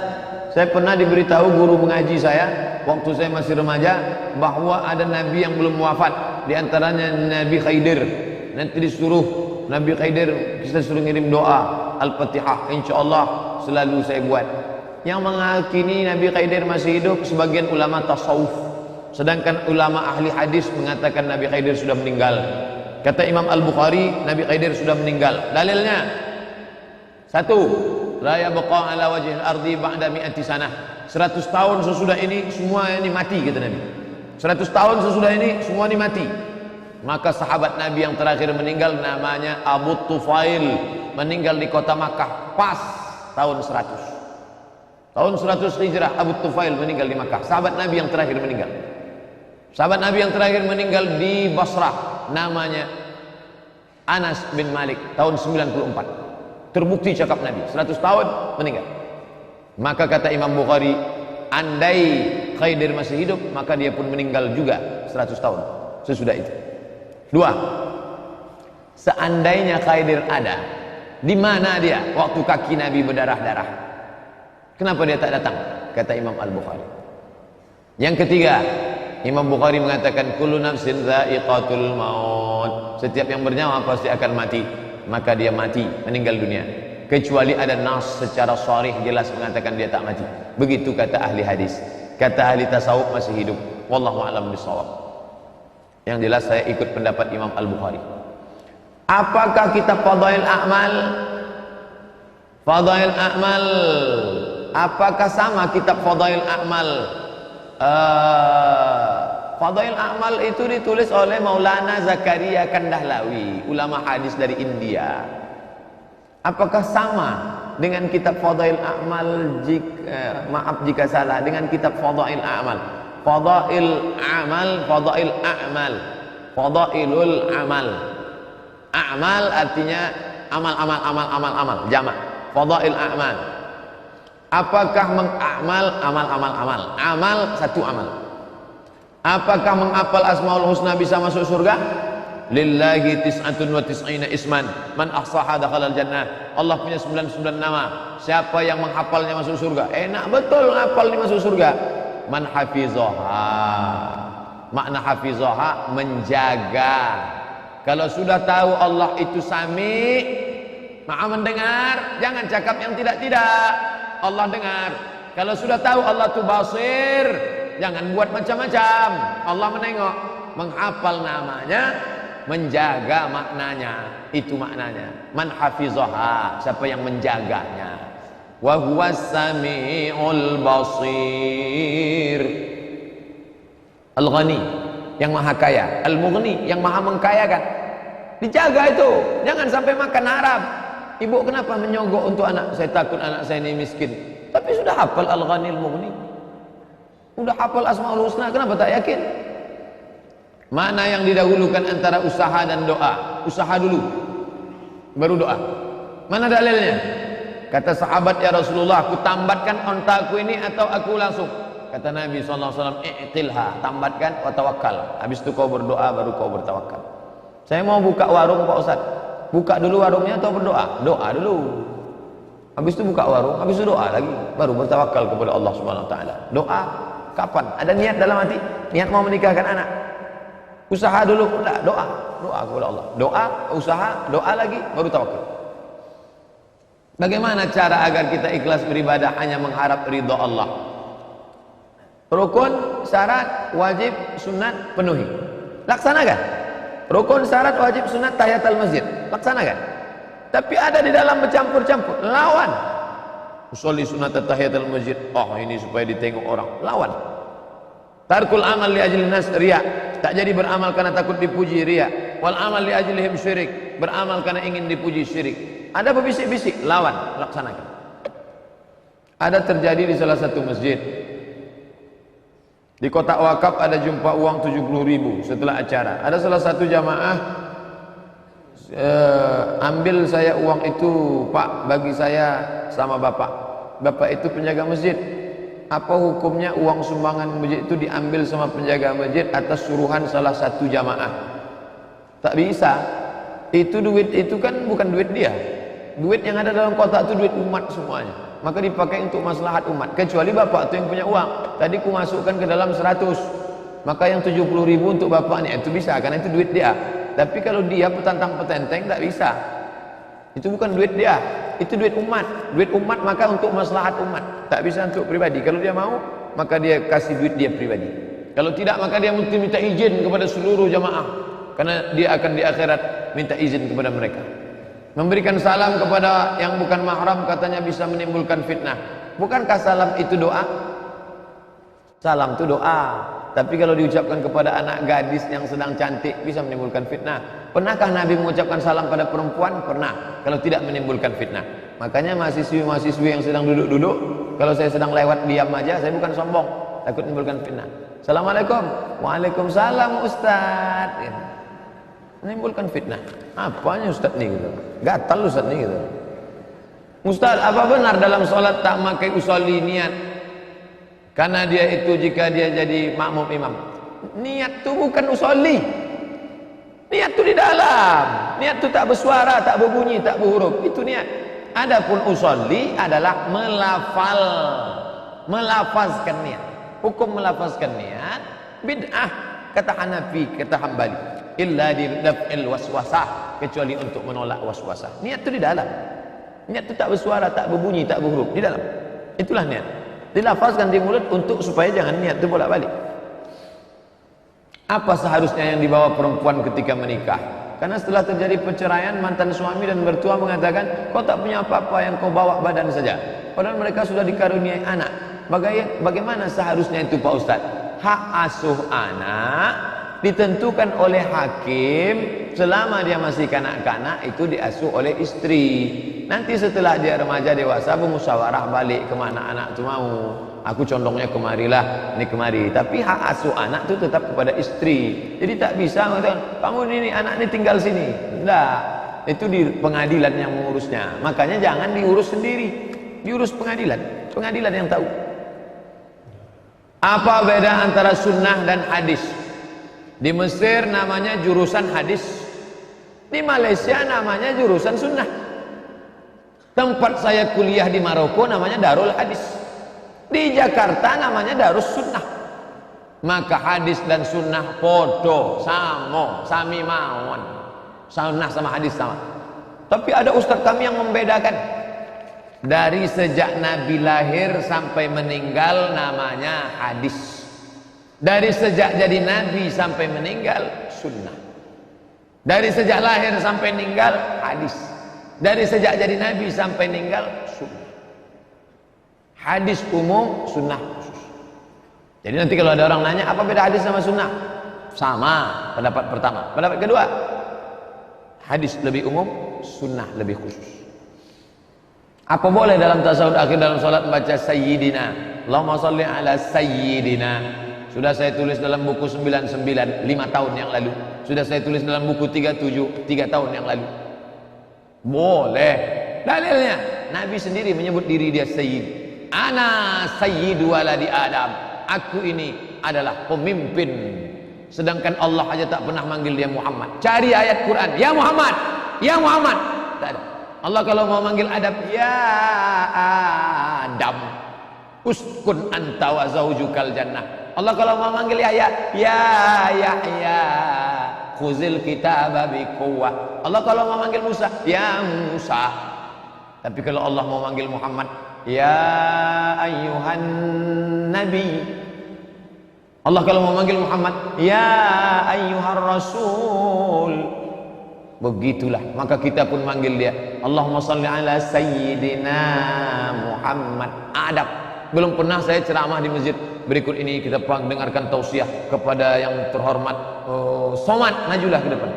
saya pernah diberitahu guru mengaji saya waktu saya masih remaja bahwa ada nabi yang belum wafat, di antaranya Nabi Khidir. Nanti disuruh Nabi Khidir, kita suruh ngirim doa Al-Fatihah, insyaallah selalu saya buat. Yang mengakini Nabi Khidir masih hidup sebagian ulama tasawuf, sedangkan ulama ahli hadis mengatakan Nabi Khidir sudah meninggal. Kata Imam Al-Bukhari, Nabi Khidir sudah meninggal. Dalilnya, satu, la yabqa ala wajhil ardi ba'da mi'ati sanah. 100 tahun sesudah ini semua ini mati, kata Nabi. 100 tahun sesudah ini semua ini mati. Maka sahabat Nabi yang terakhir meninggal namanya Abu Tufail, meninggal di kota Makkah pas tahun 100. Tahun 100 Hijrah Abu Tufail meninggal di Makkah. Sahabat Nabi yang terakhir meninggal. Sahabat Nabi yang terakhir meninggal di Basrah, namanya Anas bin Malik, tahun 94. Terbukti cakap Nabi, 100 tahun meninggal. Maka kata Imam Bukhari, andai Khidir masih hidup, maka dia pun meninggal juga 100 tahun sesudah itu. Dua, seandainya Khidir ada, di mana dia waktu kaki Nabi berdarah-darah? Kenapa dia tak datang? Kata Imam Al-Bukhari. Yang ketiga, Imam Bukhari mengatakan kullu nafsin dha'iqatul maut. Setiap yang bernyawa pasti akan mati. Maka dia mati, meninggal dunia. Kecuali ada nas secara sharih jelas mengatakan dia tak mati. Begitu kata ahli hadis. Kata ahli tasawuf masih hidup. Wallahu a'lam bishawab. Yang jelas saya ikut pendapat Imam Al-Bukhari. Apakah kitab Fadail A'mal? Fadail A'mal, apakah sama kitab Fadail A'mal? Fadail A'mal itu ditulis oleh Maulana Zakaria Kandahlawi, ulama hadis dari India. Apakah sama dengan kitab Fadail A'mal? Maaf jika salah, dengan kitab Fadail A'mal. Fadail A'mal, Fadail A'mal, Fadailul Amal. A'mal artinya amal, jamak. Fadail A'mal. Apakah mengamal amal? Amal satu amal. Apakah menghafal Asmaul Husna bisa masuk surga? Lillahi tis'atun wa tis'ina isman man ahsaha dakhalal jannah. Allah punya 99 nama. Siapa yang menghafalnya masuk surga? Enak betul menghafal ini masuk surga. Man hafizaha. Makna hafizaha menjaga. Kalau sudah tahu Allah itu Sami, Maha mendengar, jangan cakap yang tidak-tidak. Allah dengar. Kalau sudah tahu Allah itu Basir, jangan buat macam-macam. Allah menengok. Menghafal namanya, menjaga maknanya. Itu maknanya. Man hafizaha, siapa yang menjaganya. Wa huwas sami'ul basir. Al-Ghani, yang maha kaya. Al-Mughni, yang maha mengkayakan. Dijaga itu, jangan sampai makan haram. Ibu kenapa menyogok untuk anak? Saya takut anak saya ini miskin. Tapi sudah hafal Al-Ghani Al-Mughni, sudah hafal Asmaul Husna, kenapa tak yakin? Mana yang didahulukan antara usaha dan doa? Usaha dulu, baru doa. Mana dalilnya? Kata sahabat, ya Rasulullah, aku tambatkan ontaku ini atau aku langsung? Kata Nabi SAW, i'tilha, tambatkan wa tawakkal. Habis itu kau berdoa, baru kau bertawakal. Saya mau buka warung Pak Ustaz. Buka dulu warungnya atau berdoa? Doa dulu. Habis itu buka warung, habis itu doa lagi, baru bertawakal kepada Allah Subhanahu wa taala. Doa kapan? Ada niat dalam hati, niat mau menikahkan anak. Usaha dulu, enggak, doa kepada Allah. Doa, usaha, doa lagi, baru tawakal. Bagaimana cara agar kita ikhlas beribadah hanya mengharap ridha Allah? Rukun, syarat, wajib, sunat penuhi. Laksanakan. Rukun, syarat, wajib, sunat, tahiyatul masjid. Laksanakan. Tapi ada di dalam bercampur-campur. Lawan. Usolli sunat tahiyatul masjid. Oh, ini supaya ditengok orang. Lawan. Tarkul amal li ajli nas, riya. Tak jadi beramal karena takut dipuji, riya. Wal amal li ajlihim syirik. Beramal karena ingin dipuji, syirik. Ada berbisik-bisik, lawan, laksanakan. Ada terjadi di salah satu masjid. Di kotak wakaf ada jumpa uang 70.000 setelah acara. Ada salah satu jamaah ambil saya uang itu, Pak, bagi saya sama Bapak. Bapak itu penjaga masjid. Apa hukumnya uang sumbangan masjid itu diambil sama penjaga masjid atas suruhan salah satu jamaah? Tak bisa. Itu duit itu kan bukan duit dia. Duit yang ada dalam kotak itu duit umat semuanya. Maka dipakai untuk maslahat umat. Kecuali bapak itu yang punya uang. Tadi ku masukkan ke dalam 100. Maka yang 70.000 untuk bapaknya itu bisa, karena itu duit dia. Tapi kalau dia petantang petenteng tak bisa. Itu bukan duit dia, itu duit umat. Duit umat maka untuk maslahat umat. Tak bisa untuk pribadi. Kalau dia mau, maka dia kasih duit dia pribadi. Kalau tidak, maka dia mesti minta izin kepada seluruh jamaah. Karena dia akan di akhirat minta izin kepada mereka. Memberikan salam kepada yang bukan mahram katanya bisa menimbulkan fitnah. Bukankah salam itu doa? Salam itu doa. Tapi kalau diucapkan kepada anak gadis yang sedang cantik bisa menimbulkan fitnah. Pernahkah Nabi mengucapkan salam pada perempuan? Pernah. Kalau tidak menimbulkan fitnah. Makanya mahasiswi-mahasiswi yang sedang duduk-duduk, kalau saya sedang lewat diam aja, saya bukan sombong, takut menimbulkan fitnah. Assalamualaikum. Waalaikumsalam Ustaz. Menimbulkan fitnah. Apanya Ustaz ni gitu? Gatal Ustaz ni gitu. Ustaz, apa benar dalam solat tak pakai usolli niat? Karena dia itu jika dia jadi makmum imam. Niat tu bukan usolli. Niat tu di dalam. Niat tu tak bersuara, tak berbunyi, tak berhuruf. Itu niat. Adapun usolli adalah melafazkan niat. Hukum melafazkan niat bid'ah kata Hanafi, kata Hambali. Illa di daf'il waswasah, kecuali untuk menolak waswasah. Niat itu di dalam. Niat itu tak bersuara, tak berbunyi, tak berhuruf, di dalam. Itulah niat. Dilafazkan di mulut untuk supaya jangan niat itu bolak-balik. Apa seharusnya yang dibawa perempuan ketika menikah? Karena setelah terjadi perceraian, mantan suami dan mertua mengatakan, kau tak punya apa-apa, yang kau bawa badan saja. Padahal mereka sudah dikaruniai anak. Bagaimana seharusnya itu Pak Ustaz? Hak asuh anak ditentukan oleh hakim selama dia masih kanak-kanak, itu diasuh oleh istri. Nanti setelah dia remaja dewasa bermusyawarah balik kemana anak itu mau. Aku condongnya kemarilah, ini kemari. Tapi hak asuh anak itu tetap kepada istri. Jadi tak bisa mengatakan, kamu ini anak ini tinggal sini. Tidak, itu di pengadilan yang mengurusnya. Makanya jangan diurus sendiri, diurus pengadilan. Pengadilan yang tahu. Apa beda antara sunnah dan hadis? Di Mesir namanya jurusan hadis, di Malaysia namanya jurusan sunnah. Tempat saya kuliah di Maroko namanya Darul Hadis, di Jakarta namanya Darus Sunnah. Maka hadis dan sunnah podo, samo, sami mawon. Sunnah sama hadis sama. Tapi ada ustaz kami yang membedakan. Dari sejak Nabi lahir sampai meninggal namanya hadis. Dari sejak jadi Nabi sampai meninggal sunnah. Dari sejak lahir sampai meninggal hadis. Dari sejak jadi Nabi sampai meninggal sunnah. Hadis umum, sunnah khusus. Jadi nanti kalau ada orang nanya apa beda hadis sama sunnah? Sama, pendapat pertama. Pendapat kedua, hadis lebih umum, sunnah lebih khusus. Apa boleh dalam tasawuf akhir dalam salat membaca sayyidina? Allahumma shalli ala sayyidina. Sudah saya tulis dalam buku 99 5 tahun yang lalu. Sudah saya tulis dalam buku 37 3 tahun yang lalu. Boleh. Dalilnya Nabi sendiri menyebut diri dia sayyid. Ana sayyidu waladi Adam. Aku ini adalah pemimpin. Sedangkan Allah aja tak pernah manggil dia Muhammad. Cari ayat Quran, ya Muhammad, ya Muhammad. Tak ada. Allah kalau mau manggil Adam, ya Adam, uskun anta wa zaujukal jannah. Allah kalau mau manggil Yahya, ya Yahya, khuzil kitaba biquwwah. Allah kalau mau manggil Musa, ya Musa, Tapi kalau Allah mau manggil Muhammad, ya ayyuhan nabi. Allah kalau mau manggil Muhammad, ya ayyuhar rasul. Begitulah, maka kita pun manggil dia. Allahumma salli ala sayyidina Muhammad. Adab. Belum pernah saya ceramah di masjid. Berikut ini kita dengarkan tausiah kepada yang terhormat Somad, majulah ke depan.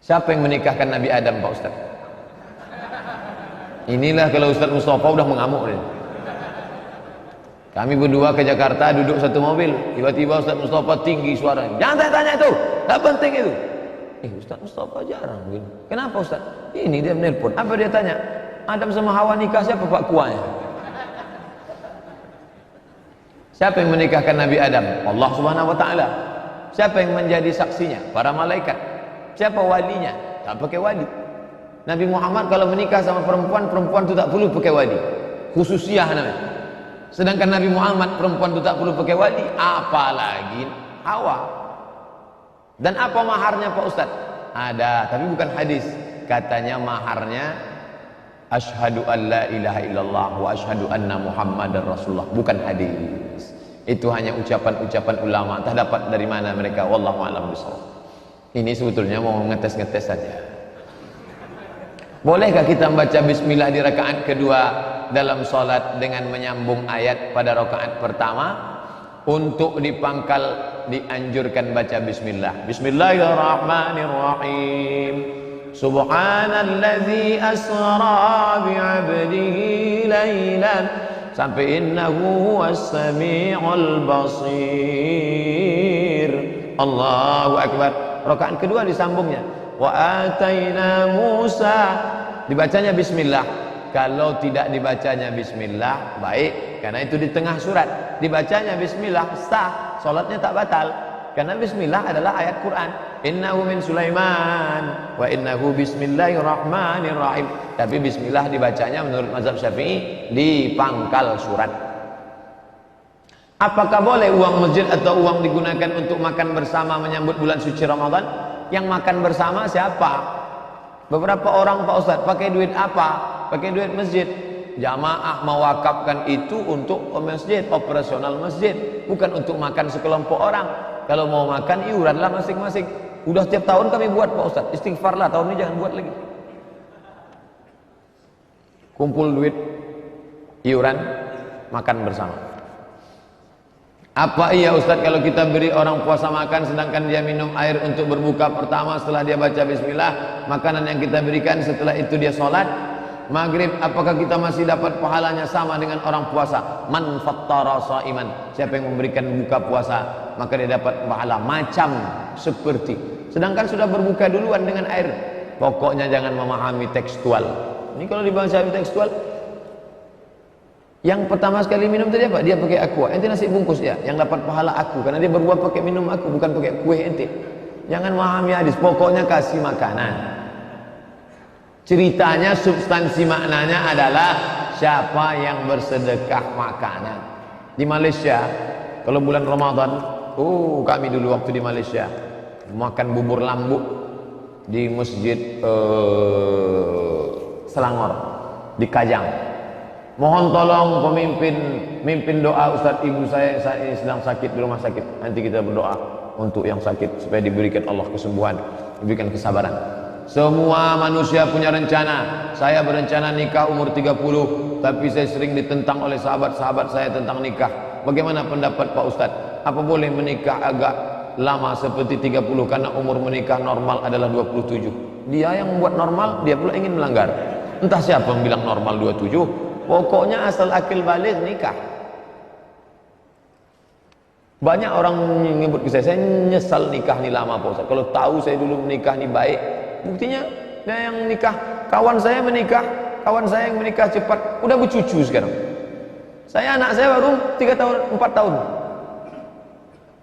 Siapa yang menikahkan Nabi Adam, Pak Ustaz? Inilah kalau Ustaz Mustafa udah mengamuk dia. Kami berdua ke Jakarta, duduk satu mobil. Tiba-tiba Ustaz Mustafa tinggi suaranya. Jangan tanya itu, tak penting itu. Ustaz Mustafa jarang begini. Kenapa Ustaz? Ini dia menelpon. Apa dia tanya? Adam sama Hawa nikah siapa Pak Kuanya? Siapa yang menikahkan Nabi Adam? Allah Subhanahu wa taala. Siapa yang menjadi saksinya? Para malaikat. Siapa walinya? Tak pakai wali. Nabi Muhammad kalau menikah sama perempuan, perempuan itu tak perlu pakai wali. Khususiah namanya. Sedangkan Nabi Muhammad perempuan itu tak perlu pakai wali, apalagi Hawa. Dan apa maharnya Pak Ustaz? Ada, tapi bukan hadis. Katanya maharnya asyhadu an la ilaha illallah wa asyhadu anna Muhammadar Rasulullah, bukan hadis. Itu hanya ucapan-ucapan ulama, entah dapat dari mana mereka, wallahu a'lam bishawab. Ini sebetulnya mau ngetes-ngetes saja. Bolehkah kita membaca bismillah di rakaat kedua dalam salat dengan menyambung ayat pada rakaat pertama? Untuk dipangkal dianjurkan baca bismillah. Bismillahirrahmanirrahim. Subhanallazi asra bi'abdihi laylan sampai innahu huwas sami'ul basir. Allahu akbar. Rakaat kedua disambungnya. Wa ataina Musa, dibacanya bismillah. Kalau tidak dibacanya bismillah, baik, karena itu di tengah surat. Dibacanya bismillah, sah, salatnya tak batal. Karena bismillah adalah ayat Quran. Innahu min Sulaiman wa innahu bismillahirrahmanirrahim. Tapi bismillah dibacanya menurut mazhab Syafi'i di pangkal surat. Apakah boleh uang masjid atau uang digunakan untuk makan bersama menyambut bulan suci Ramadan? Yang makan bersama siapa? Beberapa orang Pak Ustaz pakai duit apa? Pakai duit masjid. Jamaah mewakafkan itu untuk masjid, operasional masjid, bukan untuk makan sekelompok orang. Kalau mau makan iuranlah masing-masing. Udah setiap tahun kami buat Pak Ustaz. Istighfarlah, tahun ini jangan buat lagi. Kumpul duit, iuran, makan bersama. Apa iya Ustaz kalau kita beri orang puasa makan sedangkan dia minum air untuk berbuka pertama setelah dia baca bismillah, makanan yang kita berikan setelah itu dia sholat maghrib, apakah kita masih dapat pahalanya sama dengan orang puasa? Man fattara shaiman, siapa yang memberikan buka puasa maka dia dapat pahala macam seperti, sedangkan sudah berbuka duluan dengan air. Pokoknya jangan memahami tekstual. Ini kalau dibaca tekstual, yang pertama sekali minum tadi apa? Dia pakai aqua. Ente nasi bungkus ya, yang dapat pahala aku karena dia berbuat pakai minum aku, bukan pakai kue ente. Jangan memahami hadis, pokoknya kasih makanan. Ceritanya, substansi maknanya adalah siapa yang bersedekah makanan. Di Malaysia, kalau bulan Ramadan, kami dulu waktu di Malaysia makan bubur lambuk di masjid Selangor di Kajang. Mohon tolong pemimpin doa Ustaz, ibu saya saat ini sedang sakit di rumah sakit. Nanti kita berdoa untuk yang sakit supaya diberikan Allah kesembuhan, diberikan kesabaran. Semua manusia punya rencana. Saya berencana nikah umur 30, tapi saya sering ditentang oleh sahabat-sahabat saya tentang nikah. Bagaimana pendapat Pak Ustaz? Apa boleh menikah agak lama seperti 30 karena umur menikah normal adalah 27? Dia yang membuat normal, dia pula ingin melanggar. Entah siapa yang bilang normal 27. Pokoknya asal akil balik nikah. Banyak orang menyebut ke saya nyesal nikah ni lama Pak Ustaz. Kalau tahu saya dulu menikah ni baik. Buktinya yang nikah, kawan saya menikah, kawan saya yang menikah cepat, udah bercucu sekarang. Anak saya baru 3 tahun, 4 tahun.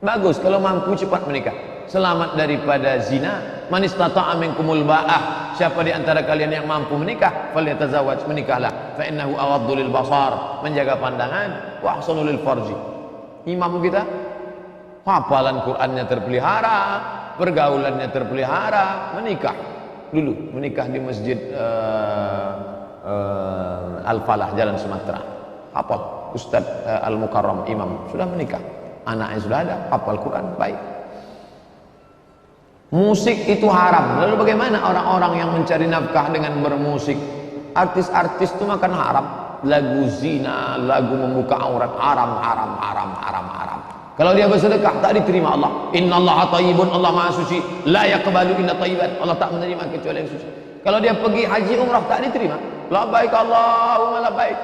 Bagus kalau mampu cepat menikah. Selamat daripada zina. Man istata'a minkumul ba'ah, siapa di antara kalian yang mampu menikah, falyatazawwaj, menikahlah. Fa innahu aghaddu lil basar, menjaga pandangan, wa ahsanu lil farji. Imam kita hafalan Qur'annya terpelihara, pergaulannya terpelihara, menikah. dulu menikah di masjid Al-Falah Jalan Sumatera. Hafal Ustadz Al-Mukarram Imam sudah menikah, anaknya sudah ada, hafal Quran baik. Musik itu haram. Lalu bagaimana orang-orang yang mencari nafkah dengan bermusik? Artis-artis itu makan haram. Lagu zina, lagu membuka aurat, haram. Kalau dia bersedekah tak diterima Allah. Innallaha thayyibun, Allah Maha suci, la yaqbalu illa thayyiban. Allah tak menerima kecuali yang suci. Kalau dia pergi haji umrah tak diterima. Labbaik Allahumma labbaik.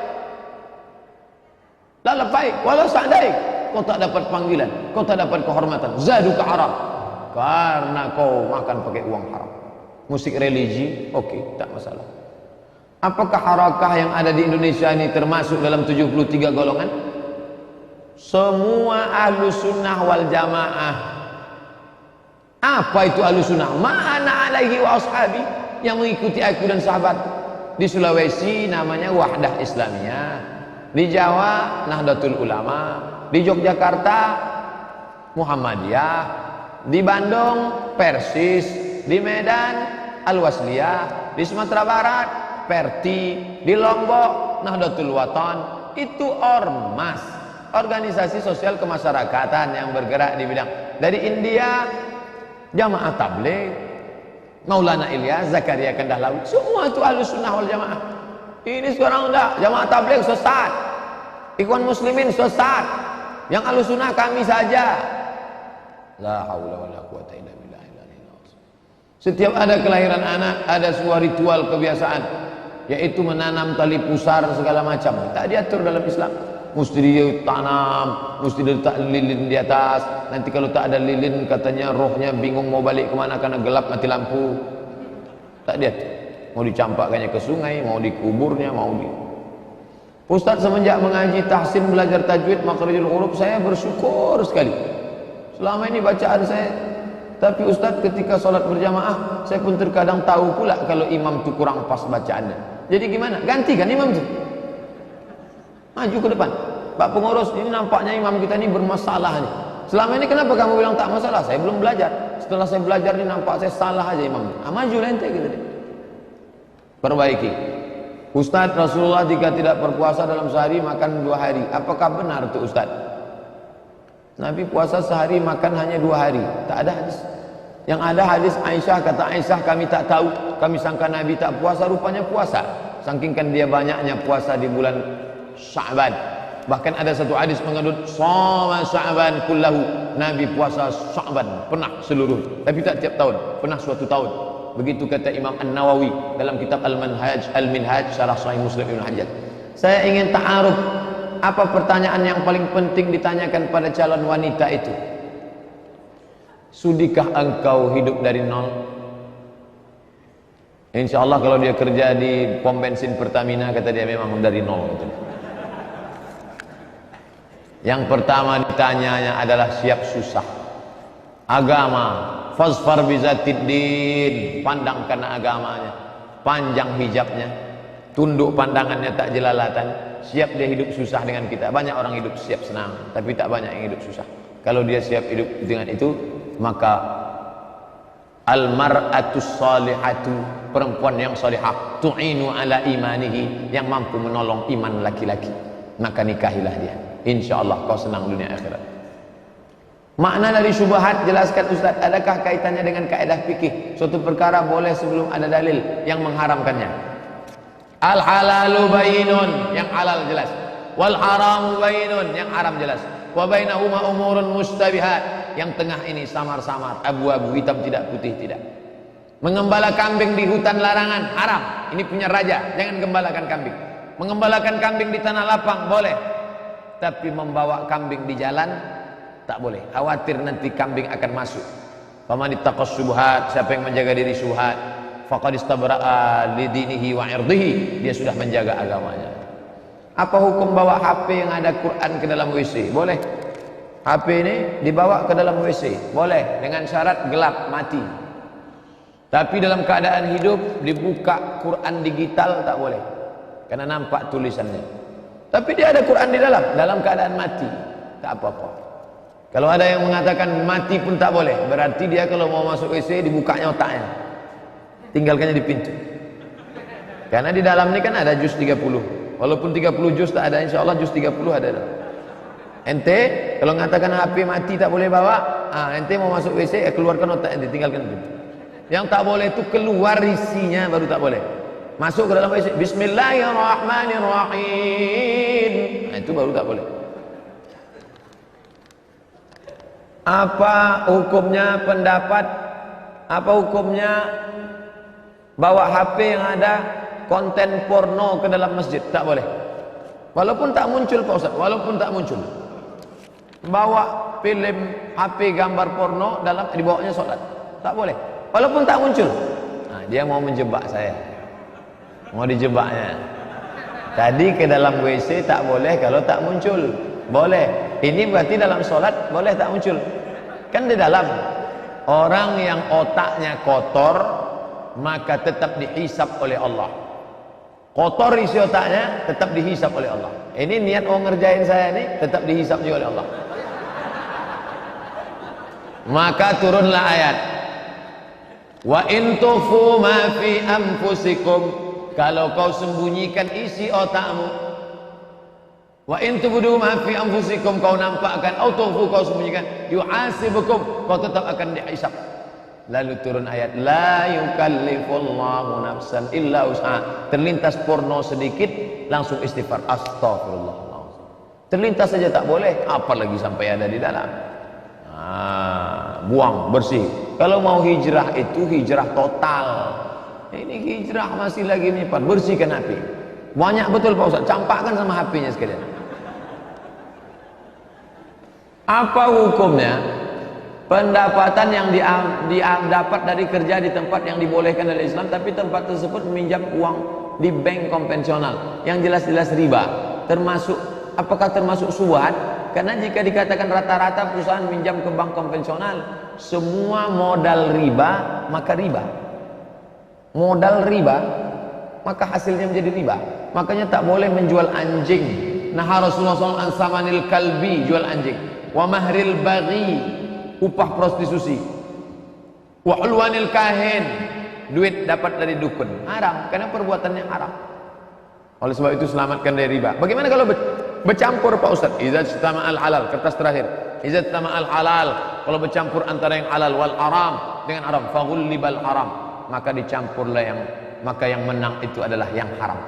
La labbaik wala sa'daik. Kau tak dapat panggilan, kau tak dapat kehormatan. Zaduka haram. Karena kau makan pakai uang haram. Musik religi, oke, tak masalah. Apakah harakah yang ada di Indonesia ini termasuk dalam 73 golongan? Semua ahlu sunnah wal jamaah. Apa itu ahlu sunnah? Ma'ana alaihi wa ashabi, yang mengikuti aku dan sahabat. Di Sulawesi namanya Wahdah Islamiyah, di Jawa Nahdlatul Ulama, di Yogyakarta Muhammadiyah, di Bandung Persis, di Medan Al-Wasliyah, di Sumatera Barat Perti, di Lombok Nahdlatul Watan. Itu ormas, organisasi sosial kemasyarakatan yang bergerak di bidang. Dari India Jamaah Tabligh, Maulana Ilyas, Zakaria Kandahlawi, semua itu Ahlus Sunnah wal Jamaah. Ini sekarang udah Jamaah Tabligh sesat, Ikhwan Muslimin sesat, yang Ahlus Sunnah kami saja. La haula wala quwata illa billah. Setiap ada kelahiran anak, ada sebuah ritual kebiasaan, yaitu menanam tali pusar segala macam. Tak diatur dalam Islam. Mesti ditanam, mesti diletak lilin di atas. Nanti kalau tak ada lilin, katanya rohnya bingung mau balik kemana karena gelap mati lampu. Tak diatur. Mau dicampakkannya ke sungai, mau dikuburnya, mau di. Ustaz semenjak mengaji tahsin belajar tajwid makharijul huruf, saya bersyukur sekali. Selama ini bacaan saya. Tapi Ustaz ketika sholat berjamaah, saya pun terkadang tahu pula kalau imam itu kurang pas bacaannya. Jadi gimana? Gantikan imam itu. Maju ke depan. Pak pengurus, ini nampaknya imam kita ini bermasalah nih. Selama ini kenapa kamu bilang tak masalah? Saya belum belajar. Setelah saya belajar ini nampak saya salah aja imam. Maju lente gitu deh. Perbaiki. Ustaz, Rasulullah jika tidak berpuasa dalam sehari makan 2 hari. Apakah benar itu Ustaz? Nabi puasa sehari makan hanya 2 hari. Tak ada hadis. Yang ada hadis Aisyah, kata Aisyah, kami tak tahu, kami sangka Nabi tak puasa, rupanya puasa. Sangkingkan dia banyaknya puasa di bulan Sya'ban. Bahkan ada satu hadis mengendut shoma Sya'ban kullahu, Nabi puasa Sya'ban pernah seluruh, tapi tak tiap tahun, pernah suatu tahun. Begitu kata Imam An-Nawawi dalam kitab Al-Minhaj Syarah Sahih Muslim Ibnu Hajjaj. Saya ingin ta'aruf, apa pertanyaan yang paling penting ditanyakan pada calon wanita itu? Sudikah engkau hidup dari nol? Insya Allah kalau dia kerja di pom bensin Pertamina, kata dia memang dari nol gitu. Yang pertama ditanyanya adalah siap susah. Agama, fazfar bizatiddin, pandang karena agamanya, panjang hijabnya, tunduk pandangannya tak jelalatan, siap dia hidup susah dengan kita. Banyak orang hidup siap senang, tapi tak banyak yang hidup susah. Kalau dia siap hidup dengan itu, maka al-mar'atus salihatu, perempuan yang salihah, tu'inu ala imanihi, yang mampu menolong iman laki-laki, maka nikahilah dia. InsyaAllah kau senang dunia akhirat. Makna dari syubhat, jelaskan Ustaz, adakah kaitannya dengan kaedah fikih? Suatu perkara boleh sebelum ada dalil yang mengharamkannya. Al-halalu bainun, yang halal jelas. Wal haramu bainun, yang haram jelas. Wa bainahuma umurun mustabihat, yang tengah ini samar-samar, abu-abu, hitam tidak, putih tidak. Mengembala kambing di hutan larangan, haram. Ini punya raja, jangan gembalakan kambing. Mengembalakan kambing di tanah lapang boleh, tapi membawa kambing di jalan tak boleh. Khawatir nanti kambing akan masuk. Faman ittaqas syubhat, siapa yang menjaga diri syubhat, faqad istabra'a li dinihi wa irdihi, dia sudah menjaga agamanya. Apa hukum bawa HP yang ada Quran ke dalam WC? Boleh. HP ini dibawa ke dalam WC, boleh, dengan syarat gelap, mati. Tapi dalam keadaan hidup dibuka Quran digital tak boleh, karena nampak tulisannya. Tapi dia ada Quran di dalam keadaan mati, tak apa-apa. Kalau ada yang mengatakan mati pun tak boleh, berarti dia kalau mau masuk WC dibukanya otaknya. tinggalkannya di pintu. Karena di dalam ini kan ada juz 30. Walaupun 30 juz tak ada, insya Allah juz 30 ada. Ente kalau mengatakan HP mati tak boleh bawa, ente mau masuk WC, keluarkan otak ente, tinggalkan pintu. Yang tak boleh itu keluar isinya, baru tak boleh. Masuk ke dalam WC, Bismillahirrahmanirrahim, nah, itu baru tak boleh. Apa hukumnya pendapat, apa hukumnya bawa HP yang ada konten porno ke dalam masjid? Tak boleh. Walaupun tak muncul Pak Ustaz, walaupun tak muncul. Bawa film HP gambar porno dalam dibawanya sholat, tak boleh. Walaupun tak muncul. Nah, dia mau menjebak saya, mau dijebaknya. Tadi ke dalam WC tak boleh kalau tak muncul, boleh. Ini berarti dalam sholat boleh tak muncul. Kan di dalam. Orang yang otaknya kotor maka tetap dihisap oleh Allah. Kotor isi otaknya tetap dihisap oleh Allah. Ini niat mau ngerjain saya ini tetap dihisap juga oleh Allah. Maka turunlah ayat, wa in tufu ma fi anfusikum, kalau kau sembunyikan isi otakmu, wa in tubdu ma fi anfusikum, kau nampakkan, au tufu kau sembunyikan, yuhasibukum, kau tetap akan dihisap. Lalu turun ayat, la yukallifullahu nafsan illa wus'aha. Terlintas porno sedikit langsung istighfar, astagfirullah. Terlintas saja tak boleh, apalagi sampai ada di dalam. Buang, bersih. Kalau mau hijrah itu hijrah total. Ini hijrah masih lagi menyimpan, bersihkan HP. Banyak betul Pak Ustaz, campakkan sama HP-nya sekalian. Apa hukumnya pendapatan yang dapat dari kerja di tempat yang dibolehkan oleh Islam, tapi tempat tersebut meminjam uang di bank konvensional yang jelas-jelas riba, termasuk, apakah termasuk subuhat? Karena jika dikatakan rata-rata perusahaan minjam ke bank konvensional, semua modal riba, maka riba. Modal riba, maka hasilnya menjadi riba. Makanya tak boleh menjual anjing. Nah, Rasulullah SAW ansamanil kalbi, jual anjing. Wa mahril baghi, upah prostitusi. Wa ulwanil kahin, duit dapat dari dukun. Haram, karena perbuatannya haram. Oleh sebab itu selamatkan dari riba. Bagaimana kalau bercampur Pak Ustaz? Idza istama'al halal, kertas terakhir. Idza istama'al halal, kalau bercampur antara yang halal wal haram dengan haram, faghullibal haram, maka dicampurlah maka yang menang itu adalah yang haram.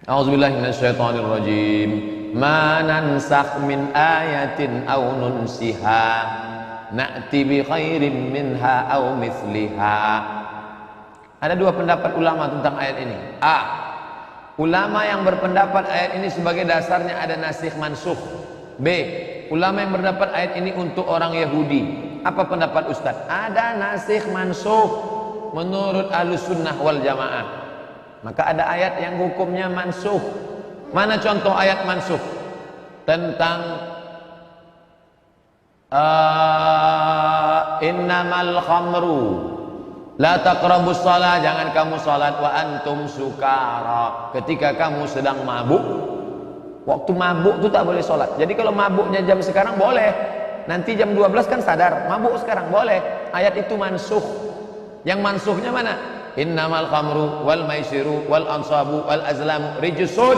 A'udzubillahi minasyaitonirrajim. Ma nansakh min ayatin aw nunsiha na'ti bi khairin minha aw mithliha. Ada dua pendapat ulama tentang ayat ini. A, ulama yang berpendapat ayat ini sebagai dasarnya ada nasikh mansukh. B, ulama yang berpendapat ayat ini untuk orang Yahudi. Apa pendapat Ustaz? Ada nasikh mansukh menurut Ahlussunnah wal Jamaah. Maka ada ayat yang hukumnya mansukh. Mana contoh ayat mansukh? Tentang innamal khamru la taqrabus shalah, jangan kamu salat wa antum sukara, ketika kamu sedang mabuk. Waktu mabuk itu tak boleh salat. Jadi kalau mabuknya jam sekarang boleh, nanti jam 12 kan sadar, mabuk sekarang boleh. Ayat itu mansukh. Yang mansukhnya mana? Innamal khamru wal maisiru wal ansabu wal azlamu rijsun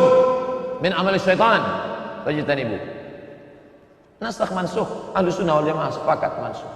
min amali syaitan fajtanibu. Nasakh mansukh. Ahlussunnah wal Jamaah sepakat mansukh.